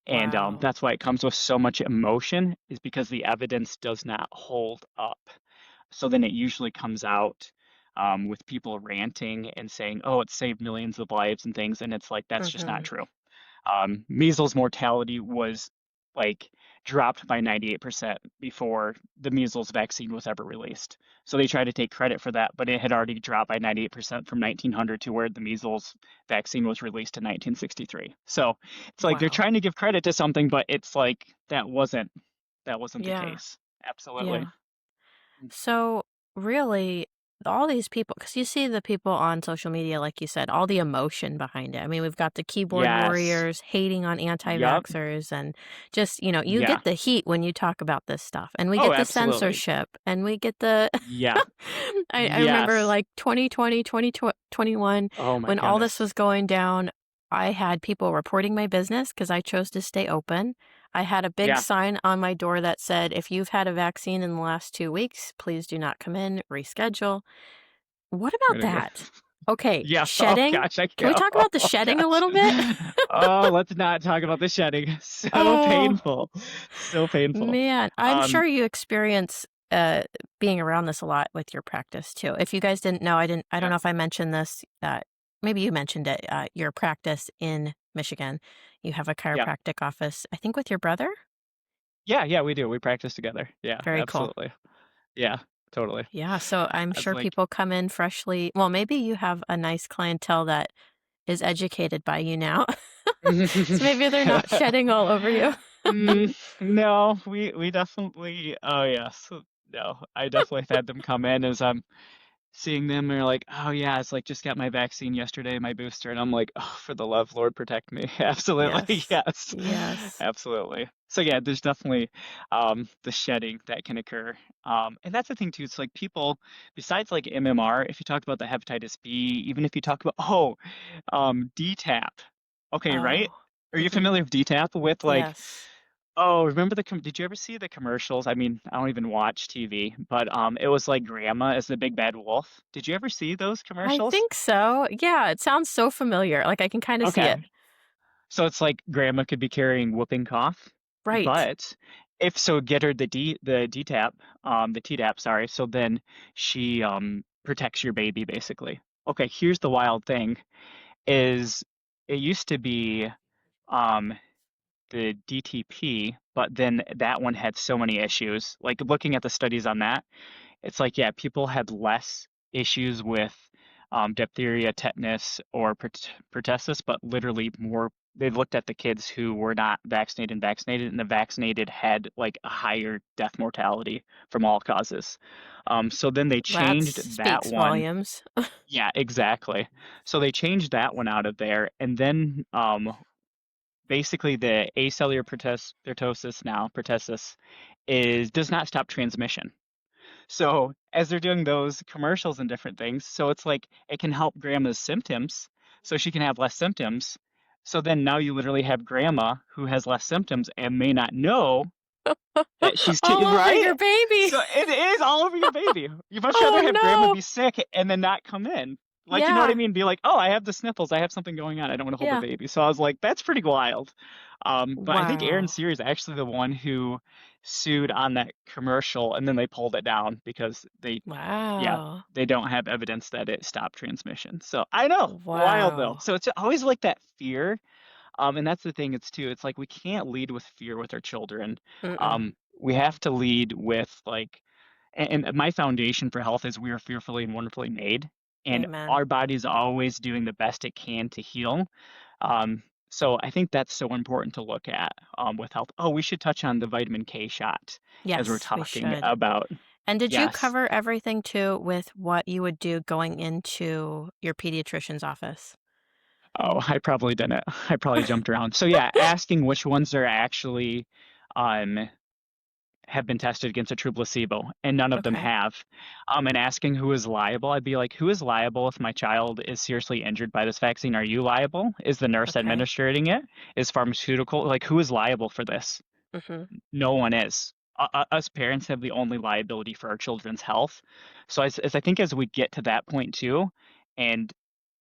And Wow. that's why it comes with so much emotion, is because the evidence does not hold up. So then it usually comes out with people ranting and saying, oh, it saved millions of lives and things. And it's like, that's just not Hmm. true. Measles mortality was like dropped by 98% before the measles vaccine was ever released. So they try to take credit for that, but it had already dropped by 98% from 1900 to where the measles vaccine was released in 1963. So it's like they're Wow. trying to give credit to something, but it's like that wasn't the Yeah. case. Absolutely. Yeah. So, really, all these people, because you see the people on social media, like you said, all the emotion behind it. I mean, we've got the keyboard Yes. warriors hating on anti Yup. vaxxers, and just, you Yeah. get the heat when you talk about this stuff. And we Oh, get the absolutely. censorship, and we get the. Yeah. I remember Yes. like 2020, 2021, Oh my when all this goodness. was going down, I had people reporting my business because I chose to stay open. I had a big Yeah. sign on my door that said, if you've had a vaccine in the last 2 weeks, please do not come in, reschedule. What Way about to go. that? Okay, Yeah. Oh shedding. gosh, I Can we can't. talk about the Oh shedding a gosh. little bit? Oh, let's not talk about the shedding. So Oh, painful. So painful. man. I'm Um, sure you experience being around this a lot with your practice too. If you guys didn't know, I don't yeah. know if I mentioned this. Maybe you mentioned it. Your practice in Michigan. You have a Yeah. chiropractic office, I think with your brother. Yeah, yeah, we do. We practice together. Yeah, Very cool. absolutely. Yeah, totally. Yeah, so I'm I was sure like, people come in freshly. Well, maybe you have a nice clientele that is educated by you now. So maybe they're not shedding all over you. No, we definitely, oh yes. No, I definitely have had them come in as I'm seeing them, and they're like, oh yeah, it's like just got my vaccine yesterday, my booster, and I'm like, oh, for the love, Lord, protect me. Absolutely, Yes. yes. Yes. Absolutely. So yeah, there's definitely the shedding that can occur. And that's the thing too, it's like people, besides like MMR, if you talk about the hepatitis B, even if you talk about, DTaP. Okay, right? Oh. Are you Mhm. familiar with DTaP with like, Yes. oh, remember did you ever see the commercials? I mean, I don't even watch TV, but it was like grandma as the big bad wolf. Did you ever see those I commercials? think so. Yeah, it sounds so familiar. Like I can kind of see it. Okay. So it's like grandma could be carrying whooping cough, Right. but if so, get her the DTaP, the Tdap, sorry. So then she protects your baby basically. Okay, here's the wild thing is it used to be um the DTP, but then that one had so many issues. Like looking at the studies on that, it's like, yeah, people had less issues with diphtheria, tetanus, or pertussis, but literally more. They looked at the kids who were not vaccinated and vaccinated, and the vaccinated had like a higher death mortality from all causes. So then they That changed that speaks one. volumes. Yeah, exactly. So they changed that one out of there, and then basically the acellular pertussis now, pertussis, does not stop transmission. So as they're doing those commercials and different things, so it's like it can help grandma's symptoms, so she can have less symptoms. So then now you literally have grandma who has less symptoms and may not know that she's All over right. your baby. So it is all over your baby. You'd much rather Oh have grandma no. be sick and then not come in. Like, you know what I Yeah. mean? Be like, oh, I have the sniffles. I have something going on. I don't want to hold the Yeah. baby. So I was like, that's pretty wild. But I think Aaron Wow. Sear is actually the one who sued on that commercial, and then they pulled it down because yeah, Wow. they don't have evidence that it stopped transmission. So I know, wild though. Wow. So it's always like that fear. And that's the thing, it's like we can't lead with fear with our children. Mm-mm. We have to lead with like, and my foundation for health is we are fearfully and wonderfully made, and Amen. our body's always doing the best it can to heal. So I think that's so important to look at with health. Oh, we should touch on the vitamin K shot as we're Yes, we talking should. about. And did you Yes. cover everything too with what you would do going into your pediatrician's office? Oh, I probably didn't. I probably jumped around. So yeah, asking which ones are actually um have been tested against a true placebo, and none of them Okay. have. And asking who is liable, I'd be like, who is liable if my child is seriously injured by this vaccine? Are you liable? Is the nurse Okay. administering it? Is pharmaceutical, like, who is liable for this? Mhm. No one is. Us parents have the only liability for our children's health. So as I think as we get to that point too, and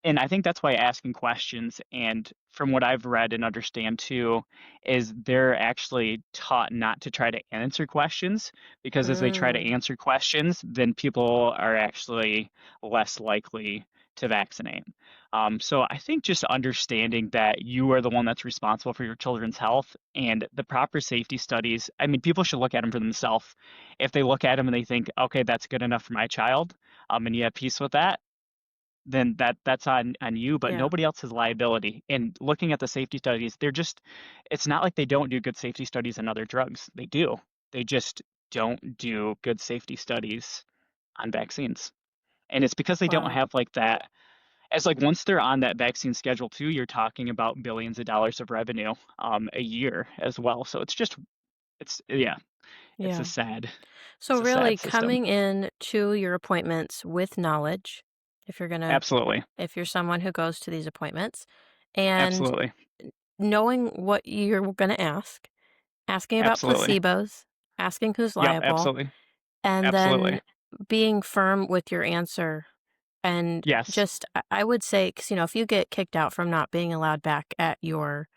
and I think that's why asking questions, and from what I've read and understand too, is they're actually taught not to try to answer questions, because as they try to Mm, answer questions, then people are actually less likely to vaccinate. So I think just understanding that you are the one that's responsible for your children's health and the proper safety studies. I mean, people should look at them for themselves. If they look at them and they think, okay, that's good enough for my child, and you have peace with that, then that's on you, but yeah. nobody else has liability. And looking at the safety studies, they're just, it's not like they don't do good safety studies on other drugs. They do. They just don't do good safety studies on vaccines. And it's because they don't Wow. have like that, as like once they're on that vaccine schedule too, you're talking about billions of dollars of revenue a year as well. So it's just, it's yeah, it's a Yeah. sad, So it's a sad really system. coming in to your appointments with knowledge, if you're gonna Absolutely. if you're someone who goes to these appointments, and Absolutely. knowing what you're gonna ask, asking about Absolutely. placebos, asking who's Yep, liable, absolutely. and then Absolutely. being firm with your answer. And Yes. just, I would say, because if you get kicked out from not being allowed back at your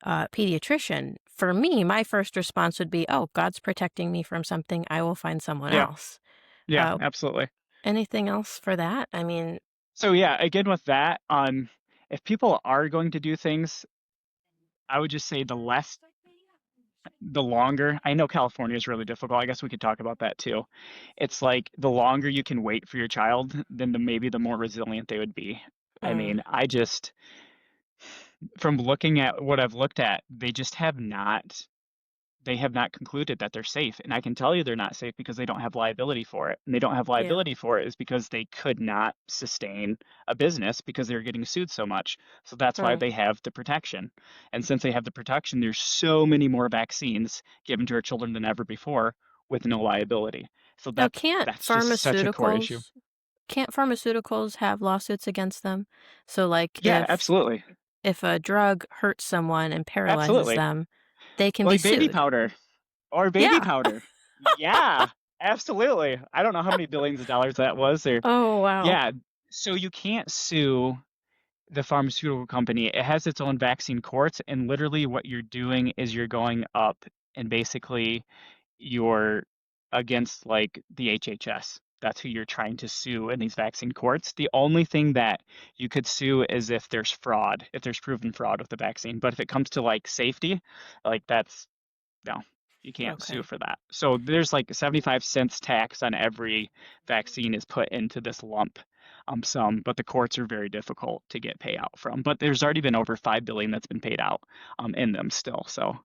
pediatrician, for me, my first response would be, "Oh, God's protecting me from something. I will find someone Yeah. else." Yeah, Uh, absolutely. Anything else for that? I mean, So yeah, again with that, if people are going to do things, I would just say the longer. I know California is really difficult. I guess we could talk about that too. It's like the longer you can wait for your child, then maybe the more resilient they would be. I mm, mean, I just, from looking at what I've looked at, they have not concluded that they're safe. And I can tell you they're not safe because they don't have liability for it. And they don't have yeah. liability for it is because they could not sustain a business because they were getting sued so much. So that's why Mm. they have the protection. And since they have the protection, there's so many more vaccines given to our children than ever before with no liability. So Now, that's just such a core issue. can't pharmaceuticals have lawsuits against them? So, like, Yeah, absolutely. if a drug hurts someone and paralyzes Absolutely. them, they can be Like baby sued. powder. Or baby Yeah. powder. Yeah, absolutely. I don't know how many billions of dollars that was or Oh, wow. yeah. So you can't sue the pharmaceutical company. It has its own vaccine courts, and literally what you're doing is you're going up and basically you're against like the HHS. That's who you're trying to sue in these vaccine courts. The only thing that you could sue is if there's fraud, if there's proven fraud with the vaccine. But if it comes to like safety, like that's no, you can't sue Okay. for that. So there's like 75 cents tax on every vaccine is put into this lump sum, but the courts are very difficult to get payout from. But there's already been over 5 billion that's been paid out in them still. So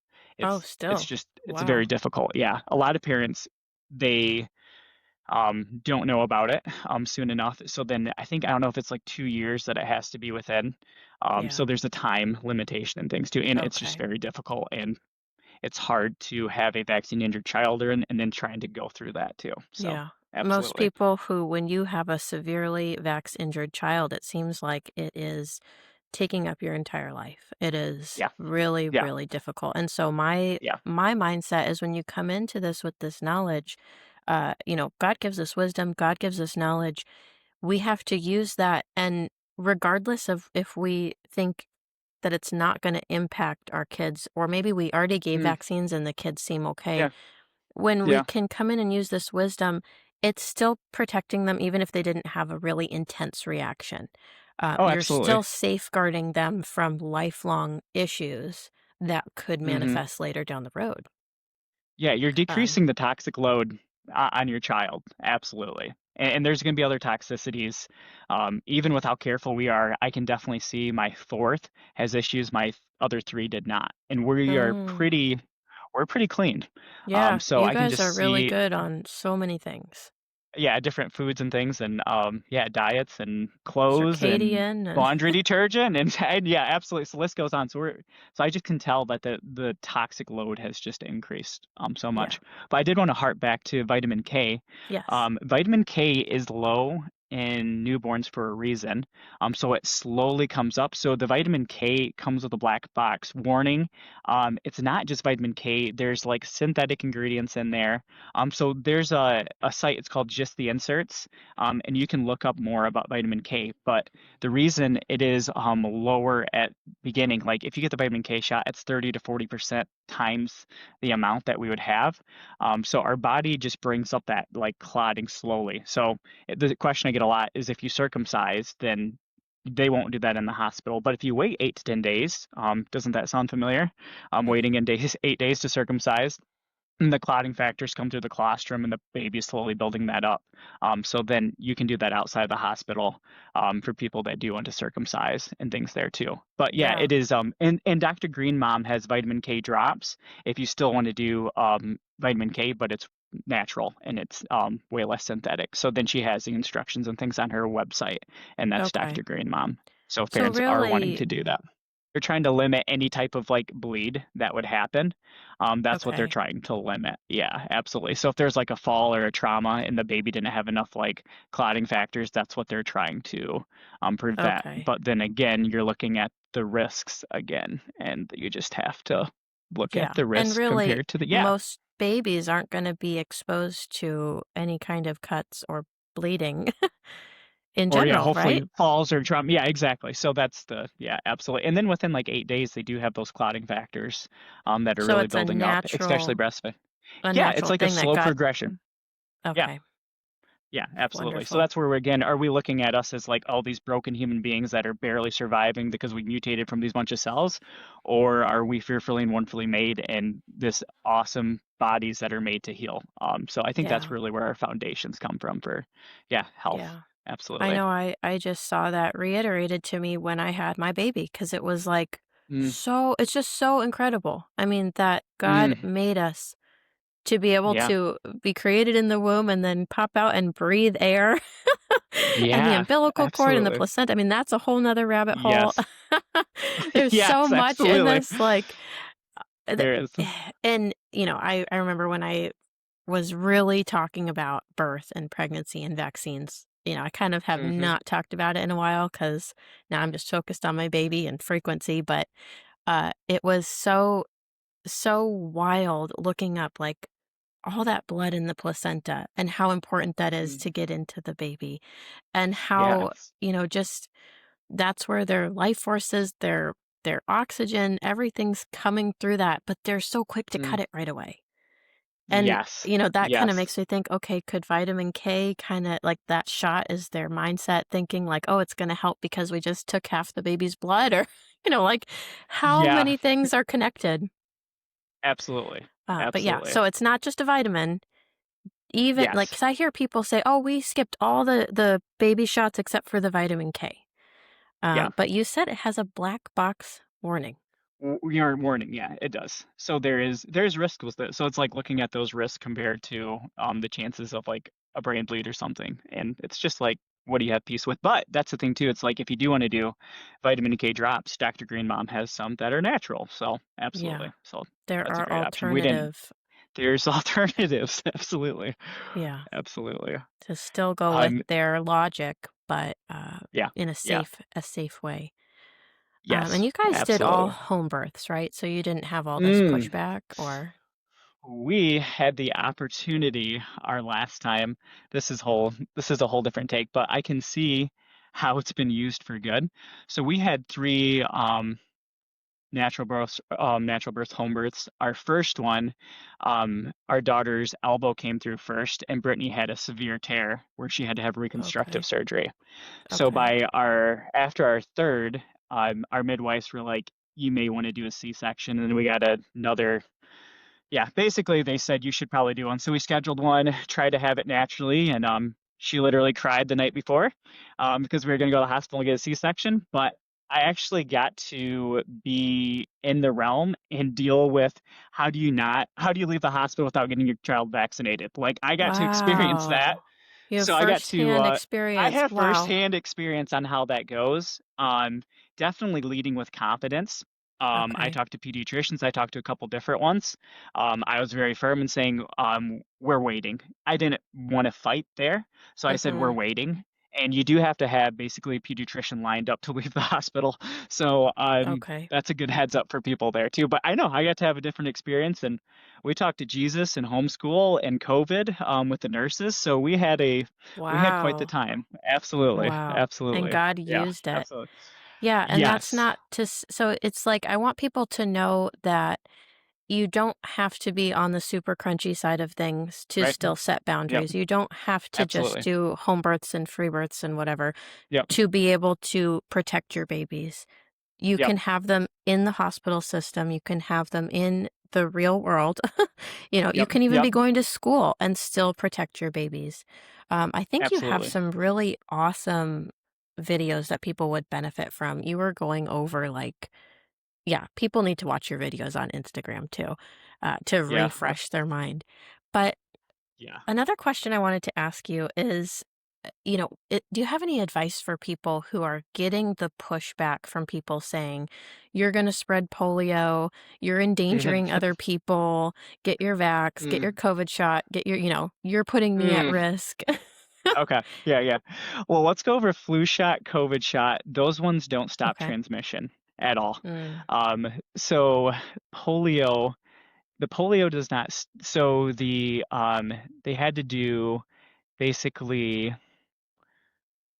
Oh, it's still. just it's very Wow. difficult. Yeah, a lot of parents they don't know about it soon enough. So then I don't know if it's like 2 years that it has to be within. Yeah. So there's a time limitation and things too, and it's just Okay. very difficult. And it's hard to have a vaccine injured child and then trying to go through that too. So Yeah. Most absolutely. people who, when you have a severely vax injured child, it seems like it is taking up your entire life. It is Yeah. really, Yeah. really difficult. And so my mindset is, when you come into this with this knowledge, God gives us wisdom, God gives us knowledge. We have to use that, and regardless of if we think that it's not going to impact our kids, or maybe we already gave Mm, vaccines and the kids seem okay, yeah. when we Yeah. can come in and use this wisdom, it's still protecting them even if they didn't have a really intense reaction. Oh, You're absolutely. still safeguarding them from lifelong issues that could Hmm. manifest later down the road. Yeah, you're Um, decreasing the toxic load on your child. Absolutely. And there's going to be other toxicities. Even with how careful we are, I can definitely see my fourth has issues my other three did not. And mm, we're pretty clean. yeah, So you I can guys just are really see good on so many things. yeah, different foods and things and yeah, diets and clothes and Circadian and laundry detergent and yeah, absolutely. So the list goes on. So I just can tell that the toxic load has just increased so yeah, much. But I did want to harp back to vitamin K. yes. Vitamin K is low in newborns for a reason. So it slowly comes up. So the vitamin K comes with a black box warning. It's not just vitamin K. There's like synthetic ingredients in there. So there's a site. It's called Just the Inserts, and you can look up more about vitamin K. But the reason it is lower at beginning, like if you get the vitamin K shot, it's 30 to 40% times the amount that we would have. So our body just brings up that like clotting slowly. So the question I get a lot is if you circumcise, then they won't do that in the hospital. But if you wait 8 to 10 days, doesn't that sound familiar? Waiting in days, 8 days to circumcise, and the clotting factors come through the colostrum and the baby is slowly building that up. So then you can do that outside of the hospital for people that do want to circumcise and things there too. But yeah, Yeah. it is. And Dr. Green Mom has vitamin K drops if you still want to do vitamin K, but it's natural and it's way less synthetic. So then she has the instructions and things on her website, and that's Okay. Dr. Green Mom. So if So parents are wanting really, to do that, they're trying to limit any type of like bleed that would happen. That's what they're okay. trying to limit. Yeah, absolutely. So if there's like a fall or a trauma and the baby didn't have enough like clotting factors, that's what they're trying to prevent. Okay. But then again, you're looking at the risks again, and you just have to look at Yeah. the And risks really, compared to the, yeah. most babies aren't going to be exposed to any kind of cuts or bleeding in Or yeah, general, right? hopefully falls or trauma. Yeah, exactly. So that's the, yeah, absolutely. And then within like 8 days, they do have those clotting factors that are So really it's building up, especially breastfeeding. a Yeah, it's natural like a thing that slow got, progression. Yeah. okay. Yeah, absolutely. So Wonderful. that's where again, are we looking at us as like all these broken human beings that are barely surviving because we mutated from these bunch of cells? Or are we fearfully and wonderfully made and this awesome bodies that are made to heal? So I think that's Yeah. really where our foundations come from for, yeah, health. Yeah. I Absolutely. know I just saw that reiterated to me when I had my baby because it was like Mm, it's just so incredible. I mean, that God mm, made us to be able yeah. to be created in the womb and then pop out and breathe air and the Yeah, umbilical cord and the absolutely. placenta. I mean, that's a whole nother rabbit hole. Yes. There's so Yes, much in absolutely. this, like, There is. and I remember when I was really talking about birth and pregnancy and vaccines. I kind of have Hmm. not talked about it in a while because now I'm just focused on my baby and frequency. But it was so wild looking up like all that blood in the placenta and how important that is Mm, to get into the baby and how yes. just that's where their life force is, their oxygen, everything's coming through that, but they're so quick to Mm, cut it right away. And, yes. that kinda Yes. makes me think, okay, could vitamin K kinda like that shot is their mindset thinking like, "Oh, it's gonna help because we just took half the baby's blood," or, like, how Yeah, many things are connected? absolutely. But yeah, Absolutely. so it's not just a vitamin, even like, Yes. 'cause I hear people say, "Oh, we skipped all the baby shots except for the vitamin K." Yeah. But you said it has a black box warning. Your warning, yeah, it does. So there's risk with it. So it's like looking at those risks compared to the chances of like a brain bleed or something. And it's just like what do you have peace with? But that's the thing too. It's like if you do want to do vitamin K drops, Dr. Green Mom has some that are natural. So Yeah, absolutely. So there that's a are great option. We didn't alternative there's alternatives. Absolutely. yeah. Absolutely. To still go with Um their logic, but, yeah. in Yeah. a safe way. And Yes. you guys did all Absolutely. home births, right? So you didn't have all this Mm. pushback or We had the opportunity our last time. This is a whole different take, but I can see how it's been used for good. So we had three natural birth home births. Our first one, our daughter's elbow came through first, and Brittany had a severe tear where she had to have reconstructive okay, surgery. So okay, by our after our third, our midwives were like, "You may want to do a C-section," and then we got another, yeah, basically they said you should probably do one. So we scheduled one, tried to have it naturally, and she literally cried the night before because we were going to go to the hospital and get a C-section. But I actually got to be in the realm and deal with how do you leave the hospital without getting your child vaccinated? Like I got to experience that. wow. You have So I got to, firsthand I experience, have wow, firsthand experience on how that goes. Definitely leading with confidence. I okay, talked to pediatricians. I talked to a couple different ones. I was very firm in saying, we're waiting. I didn't want to fight there. So I said, we're mhm, waiting. and you do have to have basically a pediatrician lined up to leave the hospital. So Okay. that's a good heads up for people there too. But I know I got to have a different experience, and we talked to Jesus and homeschool and COVID with the nurses. So we had quite the Wow. time. Absolutely, Wow. And absolutely, God yeah, used it. absolutely. Yeah, and that's Yes, not to so it's like I want people to know that you don't have to be on the super crunchy side of things to right. still set Yep, boundaries. You don't have to just absolutely. do home births and free births and whatever Yep, to be able to protect your babies. You yep, can have them in the hospital system, you can have them in the real world. You yep, can even yep, be going to school and still protect your babies. I think you have absolutely. some really awesome videos that people would benefit from. You were going over like yeah, people need to watch your videos on Instagram too, to Yeah, refresh their mind. But yeah. another question I wanted to ask you is, do you have any advice for people who are getting the pushback from people saying, you're going to spread polio, you're endangering other people, get your vax, get your Mm, COVID shot, you're putting me at mm. risk? Okay. Yeah, yeah. Well, let's go over flu shot, COVID shot. Those ones don't stop Okay. transmission at all. Mm, Um, so polio, the polio does not. So they had to do basically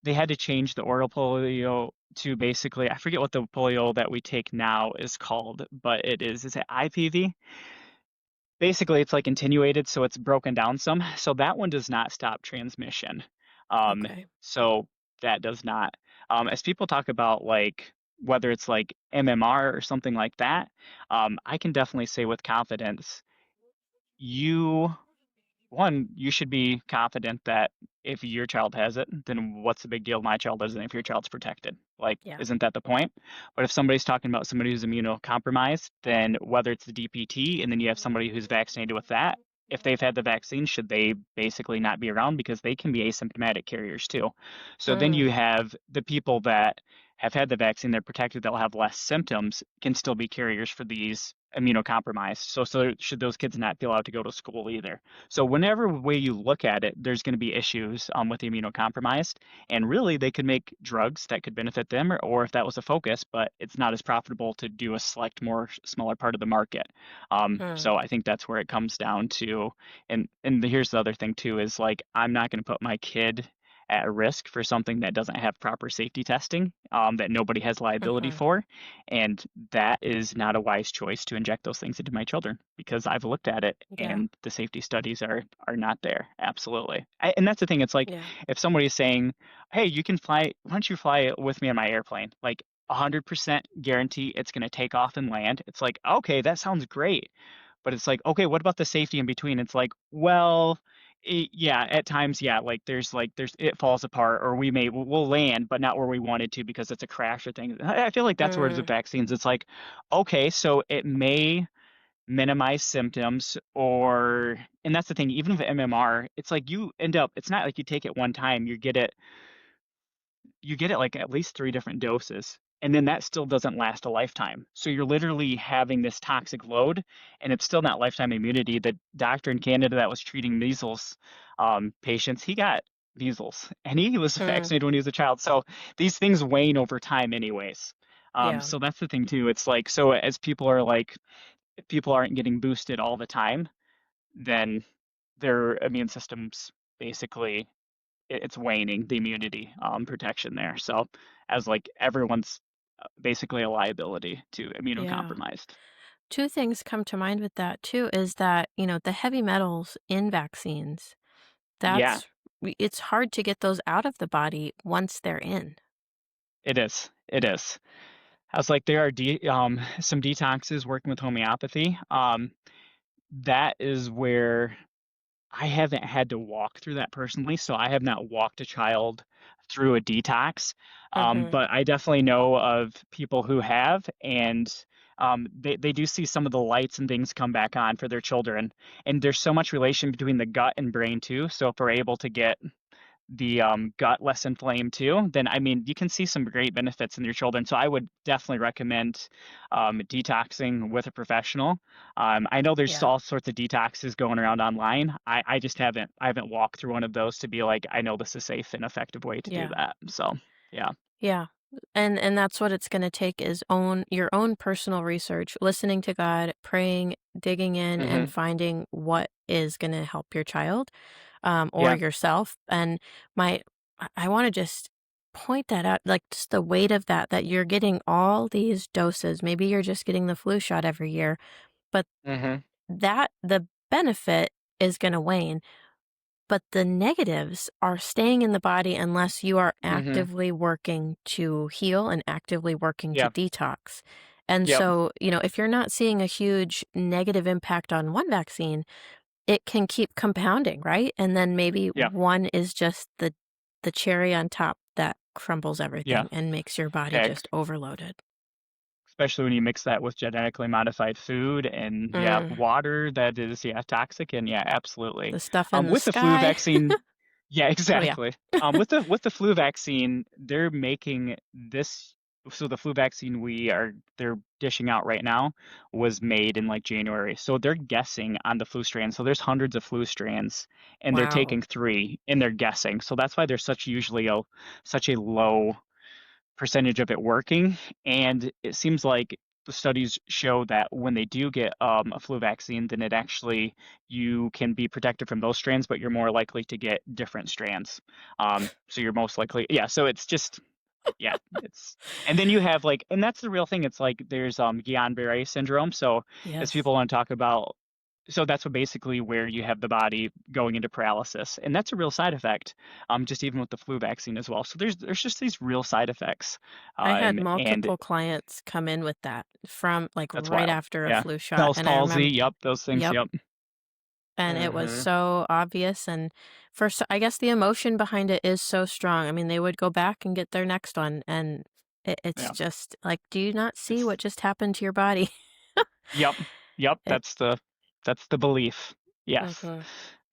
they had to change the oral polio to basically I forget what the polio that we take now is called, but is it IPV? Basically it's like attenuated, so it's broken down some. So that one does not stop transmission. Um, okay. so that does not. As people talk about like whether it's like MMR or something like that, I can definitely say with confidence, you you should be confident that if your child has it, then what's the big deal? My child doesn't if your child's protected. Like, Yeah. isn't that the point? But if somebody's talking about somebody who's immunocompromised, then whether it's the DPT and then you have somebody who's vaccinated with that, if they've had the vaccine, should they basically not be around because they can be asymptomatic carriers too? So then Mm, you have the people that have had the vaccine, they're protected, they'll have less symptoms, can still be carriers for these immunocompromised. So should those kids not be allowed to go to school either? So whenever way you look at it, there's going to be issues with the immunocompromised, and really they could make drugs that could benefit them, or if that was a focus, but it's not as profitable to do a select more smaller part of the market. mm, So I think that's where it comes down to, here's the other thing too is like I'm not going to put my kid at risk for something that doesn't have proper safety testing, that nobody has liability mhm. for, and that is not a wise choice to inject those things into my children because I've looked at it Yeah. and the safety studies are not there. Absolutely. And that's the thing. It's like Yeah. if somebody's saying, "Hey, you can fly. Why don't you fly with me on my airplane?" Like 100% guarantee it's going to take off and land. It's like, okay, that sounds great. But it's like, okay, what about the safety in between? It's like, well, yeah, at times, yeah, there's it falls apart, or we'll land, but not where we wanted to because it's a crash or thing. I feel like that's where it is with Mm, vaccines. It's like, okay, so it may minimize symptoms, and that's the thing. Even with MMR, it's like you end up. It's not like you take it one time, you get it like at least three different doses. And then that still doesn't last a lifetime. So you're literally having this toxic load, and it's still not lifetime immunity. The doctor in Canada that was treating measles patients, he got measles, and he was mm, vaccinated when he was a child. So these things wane over time, anyways. yeah. So that's the thing too. It's like so as people are like, if people aren't getting boosted all the time, then their immune systems basically it's waning the immunity protection there. So as like everyone's basically a liability to Yeah. immunocompromised. Two things come to mind with that too is that, the heavy metals in vaccines, Yeah, it's hard to get those out of the body once they're in. it is. It is. I was like, there are some detoxes working with homeopathy. That is where I haven't had to walk through that personally, so I have not walked a child through a detox. Mhm. But I definitely know of people who have, and they do see some of the lights and things come back on for their children. And there's so much relation between the gut and brain too. So if we're able to get the gut less inflamed too, then I mean you can see some great benefits in your children. So I would definitely recommend detoxing with a professional. I know there's Yeah. all sorts of detoxes going around online. I just haven't walked through one of those to be like, I know this is a safe and effective way to do Yeah. that. So yeah. Yeah. And that's what it's going to take is own your own personal research, listening to God, praying, digging in and Hmm. finding what is going to help your child or Yeah. yourself. And my I want to just point that out, like just the weight of that you're getting all these doses. Maybe you're just getting the flu shot every year, but Hmm. that the benefit is going to wane. But the negatives are staying in the body unless you are Hmm. actively working to heal and actively working to Yeah. detox. And Yep. so, if you're not seeing a huge negative impact on one vaccine, it can keep compounding, right? And then maybe Yeah. one is just the cherry on top that crumbles Yeah. everything and makes your body Yeah. just overloaded. Especially when you mix that with genetically modified food and yeah, Mm, water that is yeah toxic and yeah, absolutely. the stuff in the With the flu sky. vaccine, yeah, Oh yeah. exactly. With the flu vaccine, they're making this. So the flu vaccine they're dishing out right now was made in like January. So they're guessing on the flu strain. So there's hundreds of flu strands, and they're Wow. taking three, and they're guessing. So that's why there's such a low percentage of it working. And it seems like the studies show that when they do get a flu vaccine, then it actually you can be protected from those strands, but you're more likely to get different strands. So you're most likely, yeah. So it's just, yeah, it's, and then you have like, and that's the real thing. It's like there's Guillain-Barré syndrome. So as Yes. people want to talk about, so that's what basically where you have the body going into paralysis, and that's a real side effect. Just even with the flu vaccine as well. So there's just these real side effects, I had and multiple clients come in with that from like that's right wild. after a Yeah, flu shot. Bell's And I palsy. remember, Yep, those things. yep. Yep. And it was Hmm. so obvious. And first, I guess the emotion behind it is so strong. I mean, they would go back and get their next one. And it's Yeah. just like, do you not see It's what just happened to your body? yep. Yep. It, That's the belief. Yes. mhm.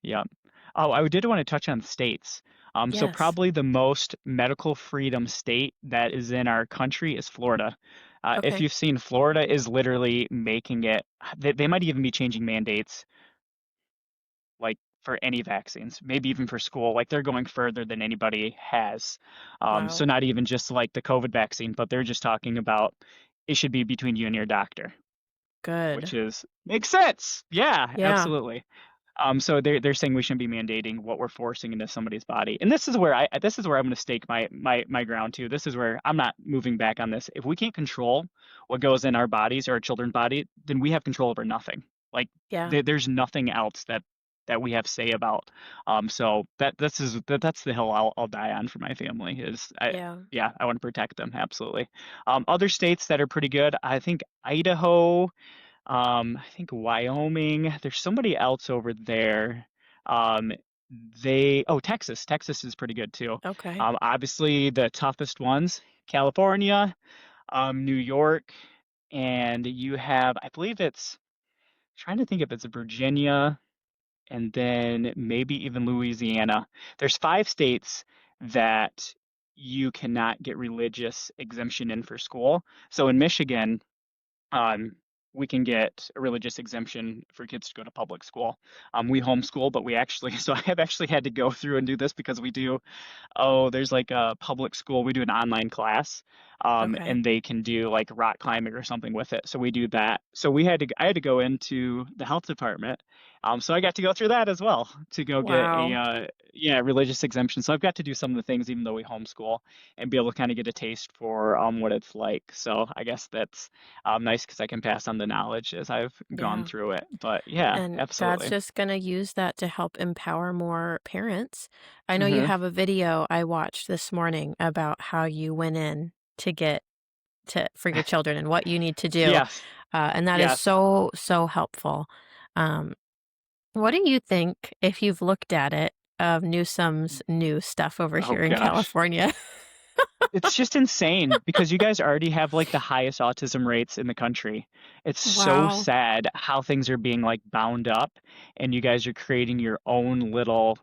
Yep. Oh, I did want to touch on states. So Yes. probably the most medical freedom state that is in our country is Florida. If Okay. you've seen, Florida is literally making it, they might even be changing mandates like for any vaccines, maybe even for school. Like they're going further than anybody has. So Wow. not even just like the COVID vaccine, but they're just talking about it should be between you and your doctor, which Good. is makes sense. Yeah, Yeah. absolutely. So they're saying we shouldn't be mandating what we're forcing into somebody's body, and this is where I'm going to stake my ground too. This is where I'm not moving back on this. If we can't control what goes in our bodies or our children's body, then we have control over nothing. Like Yeah. there's nothing else that we have say about. So that's the hill I'll die on for my family. Is I Yeah. Yeah, I want to protect them absolutely. Other states that are pretty good, I think Idaho. I think Wyoming. There's somebody else over there. Um, Texas. Texas is pretty good too. Okay. Obviously the toughest ones, California, New York, and you have, I believe it's trying to think if it's Virginia and then maybe even Louisiana. There's 5 states that you cannot get religious exemption in for school. So in Michigan, um, we can get a religious exemption for kids to go to public school. We homeschool, but we actually, so I have actually had to go through and do this because we do there's like a public school. We do an online class, Okay. and they can do like rock climbing or something with it. So we do that. So I had to go into the health department. So I got to go through that as well to go get a Wow. yeah, religious exemption. So I've got to do some of the things even though we homeschool and be able to kind of get a taste for what it's like. So I guess that's nice because I can pass on the knowledge as I've gone Yeah. through it. But yeah, And God's absolutely. just going to use that to help empower more parents. I know you Hmm. have a video I watched this morning about how you went in to get to for your children and what you need to do. Yes. And that is Yes. so, so helpful. Um, what do you think, if you've looked at it, of Newsom's new stuff over Oh here in gosh. California? It's just insane because you guys already have like the highest autism rates in the country. It's so Wow. sad how things are being like bound up and you guys are creating your own little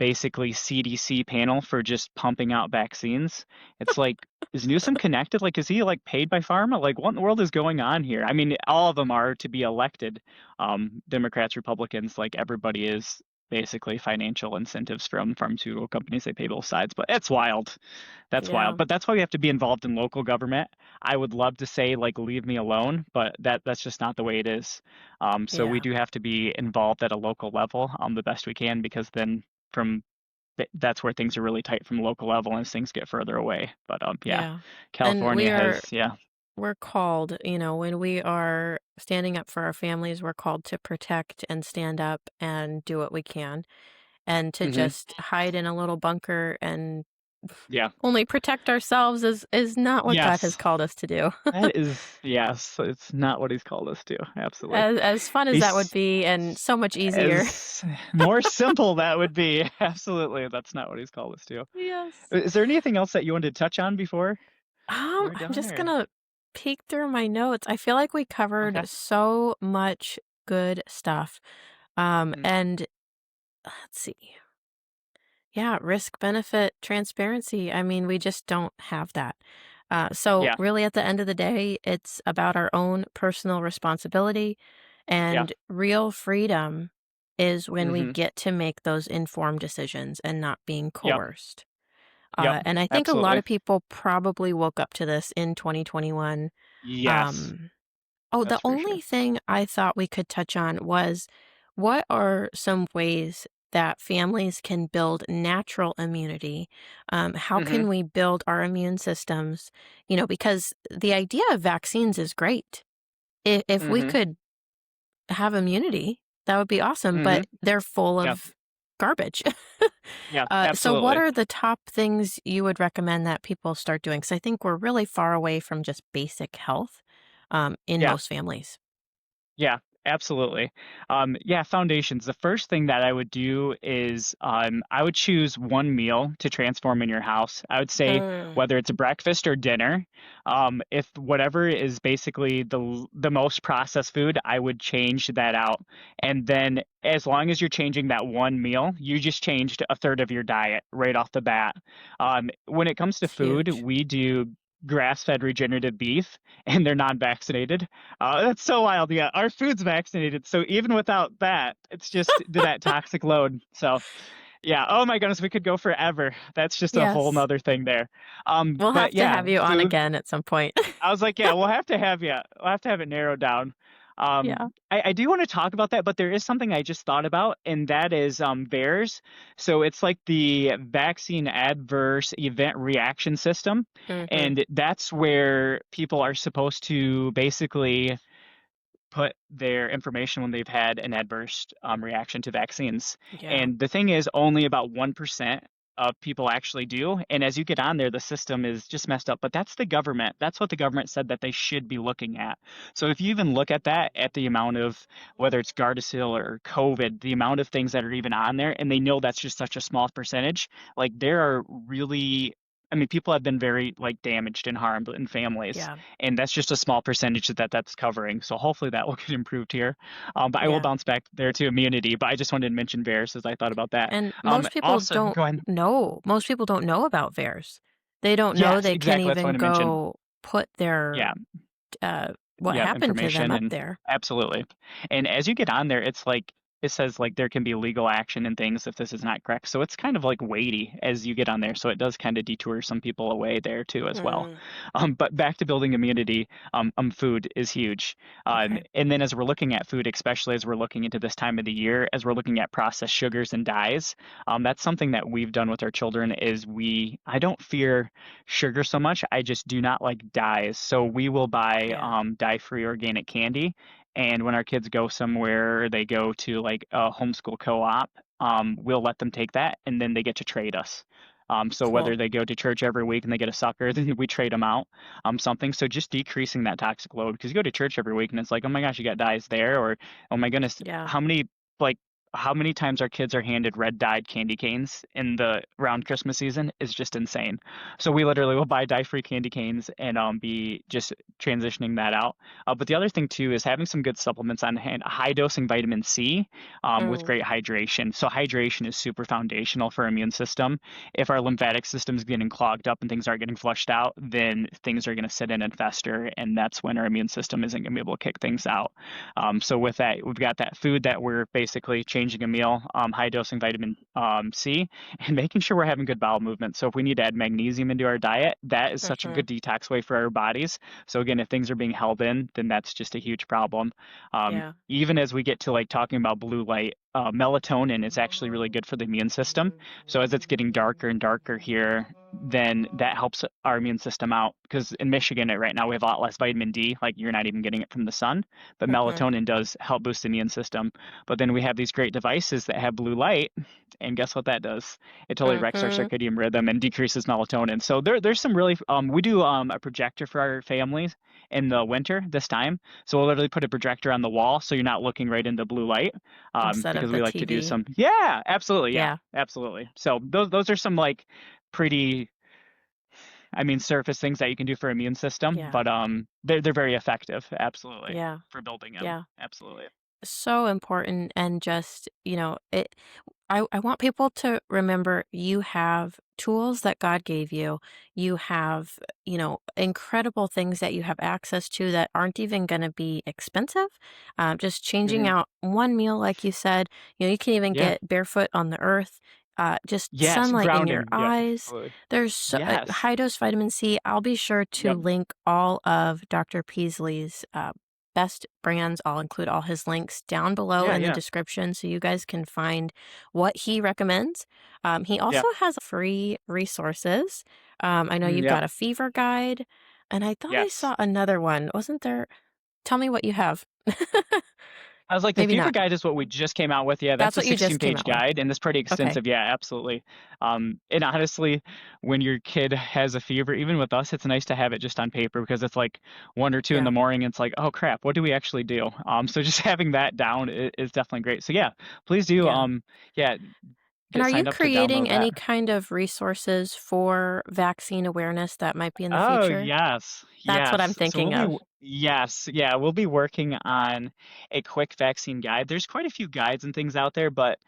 basically CDC panel for just pumping out vaccines. It's like, is Newsom connected? Like, is he like paid by pharma? Like, what in the world is going on here? I mean, all of them are to be elected. Democrats, Republicans, like everybody is basically financial incentives from pharmaceutical companies. They pay both sides, but it's wild. That's Yeah. wild. But that's why we have to be involved in local government. I would love to say like leave me alone, but that's just not the way it is. So we Yeah. do have to be involved at a local level the best we can, because then from that's where things are really tight from local level as things get further away. But yeah, Yeah. And California has, yeah. we're called, when we are standing up for our families, we're called to protect and stand up and do what we can. And to Hmm. just hide in a little bunker and Yeah. only protect ourselves is not what God has Yes. called us to do. That is, yes, it's not what he's called us to. Absolutely. As fun as that would He's be and so much easier. as more simple that would be. Absolutely. That's not what he's called us to. Yes. Is there anything else that you wanted to touch on before we're I'm done, just or? gonna peek through my notes. I feel like we covered Okay. so much good stuff. Mhm. And let's see. Yeah, risk benefit transparency. I mean, we just don't have that. So Yeah. really at the end of the day, it's about our own personal responsibility, Yeah. and real freedom is when we Hmm. get to make those informed decisions and not being Yep. coerced. Yep. And I think a lot Absolutely. of people probably woke up to this in 2021. Yes. Um, oh, the That's for only sure. thing I thought we could touch on was what are some ways that families can build natural immunity? How Hmm. can we build our immune systems? Because the idea of vaccines is great. If we Hmm. could have immunity, that would be awesome, Hmm. but they're full Yeah. of garbage. Yeah. So, what Absolutely. are the top things you would recommend that people start doing? Because I think we're really far away from just basic health in Yeah. most families. Yeah, absolutely. Yeah, foundations. The first thing that I would do is I would choose one meal to transform in your house. I would say Mm, whether it's breakfast or dinner. If whatever is basically the most processed food, I would change that out. And then as long as you're changing that one meal, you just changed a third of your diet right off the bat. When it comes to it's food, huge. we do grass-fed regenerative beef, and they're non-vaccinated. That's so wild. Yeah, our food's vaccinated, so even without that, it's just that toxic load. So, yeah. Oh my goodness, we could go forever. That's just a whole Yes. nother thing there. We'll But have to yeah, have you on food. again at some point. I was like, yeah, we'll have to have you. We'll have to have it narrowed down. Yeah. I do want to talk about that, but there is something I just thought about, and that is VAERS. So it's like the vaccine adverse event reaction system, Mhm. and that's where people are supposed to basically put their information when they've had an adverse reaction to vaccines. Yeah. And the thing is, only about 1% of people actually do. And as you get on there, the system is just messed up. But that's the government. That's what the government said that they should be looking at. So if you even look at that, at the amount of whether it's Gardasil or COVID, the amount of things that are even on there, and they know that's just such a small percentage, like there are really, I mean, people have been very like damaged and harmed in families, Yeah. and that's just a small percentage that that's covering. So hopefully that will get improved here. But I will Yeah. bounce back there to immunity. But I just wanted to mention VAERS as I thought about that. And most people Also, don't go ahead. know. Most people don't know about VAERS. They don't know Yes, they can't exactly. That's what I even wanted to mention. go put their Yeah, what yeah, happened to them information up and there. absolutely. And as you get on there, it's like it says like there can be legal action and things if this is not correct. So it's kind of like weighty as you get on there. So it does kind of detour some people away there too as well. Mm, But back to building immunity, food is huge. okay. And then as we're looking at food, especially as we're looking into this time of the year, as we're looking at processed sugars and dyes, that's something that we've done with our children is I don't fear sugar so much. I just do not like dyes. So we will buy Yeah. dye-free organic candy. And when our kids go somewhere, they go to like a homeschool co-op, we'll let them take that and then they get to trade us. So whether Cool. they go to church every week and they get a sucker, then we trade them out, something. So just decreasing that toxic load because you go to church every week and it's like, oh my gosh, you got dyes there, or oh my goodness, Yeah. how many like how many times our kids are handed red dyed candy canes in the around Christmas season is just insane. So we literally will buy dye-free candy canes and be just transitioning that out. But the other thing too is having some good supplements on hand, high dosing vitamin C with Mm, great hydration. So hydration is super foundational for our immune system. If our lymphatic system is getting clogged up and things aren't getting flushed out, then things are going to sit in and fester, and that's when our immune system isn't going to be able to kick things out. So with that, we've got that food that we're basically changing a meal, high dosing vitamin C, and making sure we're having good bowel movement. So if we need to add magnesium into our diet, that is such a mhm. good detox way for our bodies. So again, if things are being held in, then that's just a huge problem. Yeah. Even as we get to like talking about blue light, melatonin is actually really good for the immune system. So as it's getting darker and darker here, then that helps our immune system out. Because in Michigan right now we have a lot less vitamin D, like you're not even getting it from the sun, but Mhm. melatonin does help boost the immune system. But then we have these great devices that have blue light, and guess what that does? It totally wrecks our Mhm. circadian rhythm and decreases melatonin. So there's some really we do a projector for our families in the winter this time. So we'll literally put a projector on the wall so you're not looking right into blue light, Instead of because the we like to do TV. some, yeah, absolutely, yeah, Yeah. absolutely. So those are some like pretty, I mean, surface things that you can do for immune system, Yeah. but they're very effective, absolutely, Yeah. for building them, Yeah. absolutely. So important, and just, I want people to remember you have tools that God gave you. You have, incredible things that you have access to that aren't even going to be expensive. Just changing Hmm. out one meal, like you said, you can even Yeah. get barefoot on the earth. Just Yes, sunlight in your grounding. Yeah, eyes. absolutely. There's Yes. high dose vitamin C. I'll be sure to Yep. link all of Dr. Peasley's best brands. I'll include all his links down below Yeah, in the yeah. description so you guys can find what he recommends. He Yeah. also has free resources. I know you've Yep. got a fever guide, and I thought I Yes. saw another one. Wasn't there? Tell me what you have. I was like, the Maybe fever not. guide is what we just came out with. Yeah, that's That's a what you just came 16-page out with. guide, and it's pretty Okay. extensive. Yeah, absolutely. And honestly, when your kid has a fever, even with us, it's nice to have it just on paper because it's like 1 or 2 in Yeah. the morning. It's like, oh crap, what do we actually do? So just having that down is definitely great. So yeah, please do. Yeah. Yeah, And get are you signed up to creating download that. any kind of resources for vaccine awareness that might be in the Oh, future? yes. That's what I'm Yes. So thinking of. yes. Yeah, we'll be working on a quick vaccine guide. There's quite a few guides and things out there, but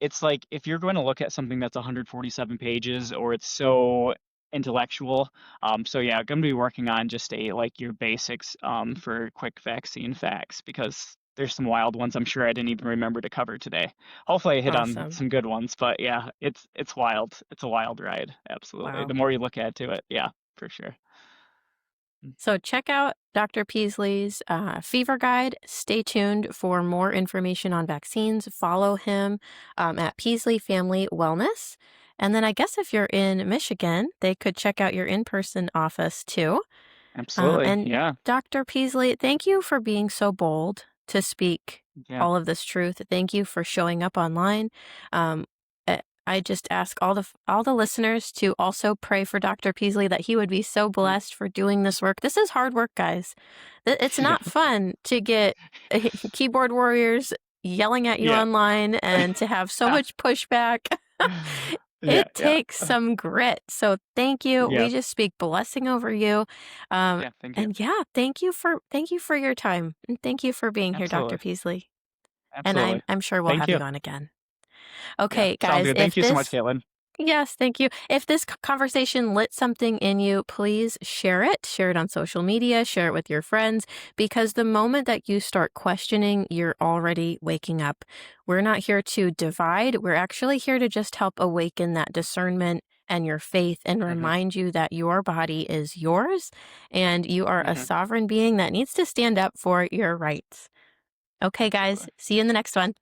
it's like if you're going to look at something that's 147 pages or it's so intellectual, so yeah, I'm going to be working on just a like your basics for quick vaccine facts because there's some wild ones I'm sure I didn't even remember to cover today. Hopefully I hit on Awesome. some good ones, but yeah, it's wild. It's a wild ride, absolutely. The Wow. more you look into it, yeah, for sure. So check out Dr. Peasley's fever guide. Stay tuned for more information on vaccines. Follow him at Peasley Family Wellness. And then I guess if you're in Michigan, they could check out your in-person office too. Absolutely. And Yeah. Dr. Peasley, thank you for being so bold to speak Yeah. all of this truth. Thank you for showing up online. I just ask all the listeners to also pray for Dr. Peasley that he would be so Yeah. blessed for doing this work. This is hard work, guys. It's Yeah. not fun to get keyboard warriors yelling at you Yeah. online and to have so much pushback. Yeah. It Yeah. takes some grit. So thank you. Yeah. We just speak blessing over you. Um, Yeah. Thank you. and yeah, thank you for your time. And thank you for being here, Dr. Absolutely. Peasley. And Absolutely. I'm sure we'll Thank have you you. on again. Yeah. Okay, Sounds guys, good. Thank you so much, Caitlin. yes, thank you. If this conversation lit something in you, please share it. Share it on social media, share it with your friends, because the moment that you start questioning, you're already waking up. We're not here to divide. We're actually here to just help awaken that discernment and your faith and Hmm. remind you that your body is yours and you are a Hmm. sovereign being that needs to stand up for your rights. Okay, guys, Absolutely. see you in the next one.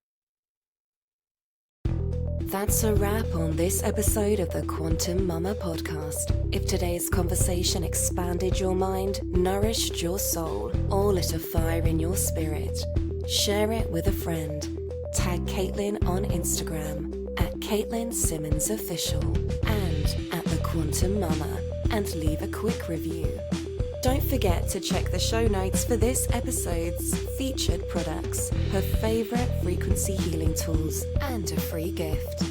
That's a wrap on this episode of the Quantum Mama podcast. If today's conversation expanded your mind, nourished your soul, or lit a fire in your spirit, share it with a friend. Tag Caitlin on Instagram at Caitlin Simmons Official and at The Quantum Mama and leave a quick review. Don't forget to check the show notes for this episode's featured products, her favorite frequency healing tools, and a free gift.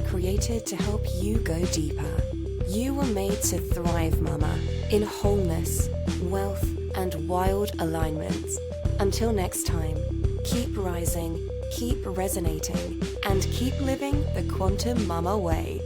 Created to help you go deeper. You were made to thrive, Mama, in wholeness, wealth, and wild alignment. Until next time, keep rising, keep resonating, and keep living the Quantum Mama way.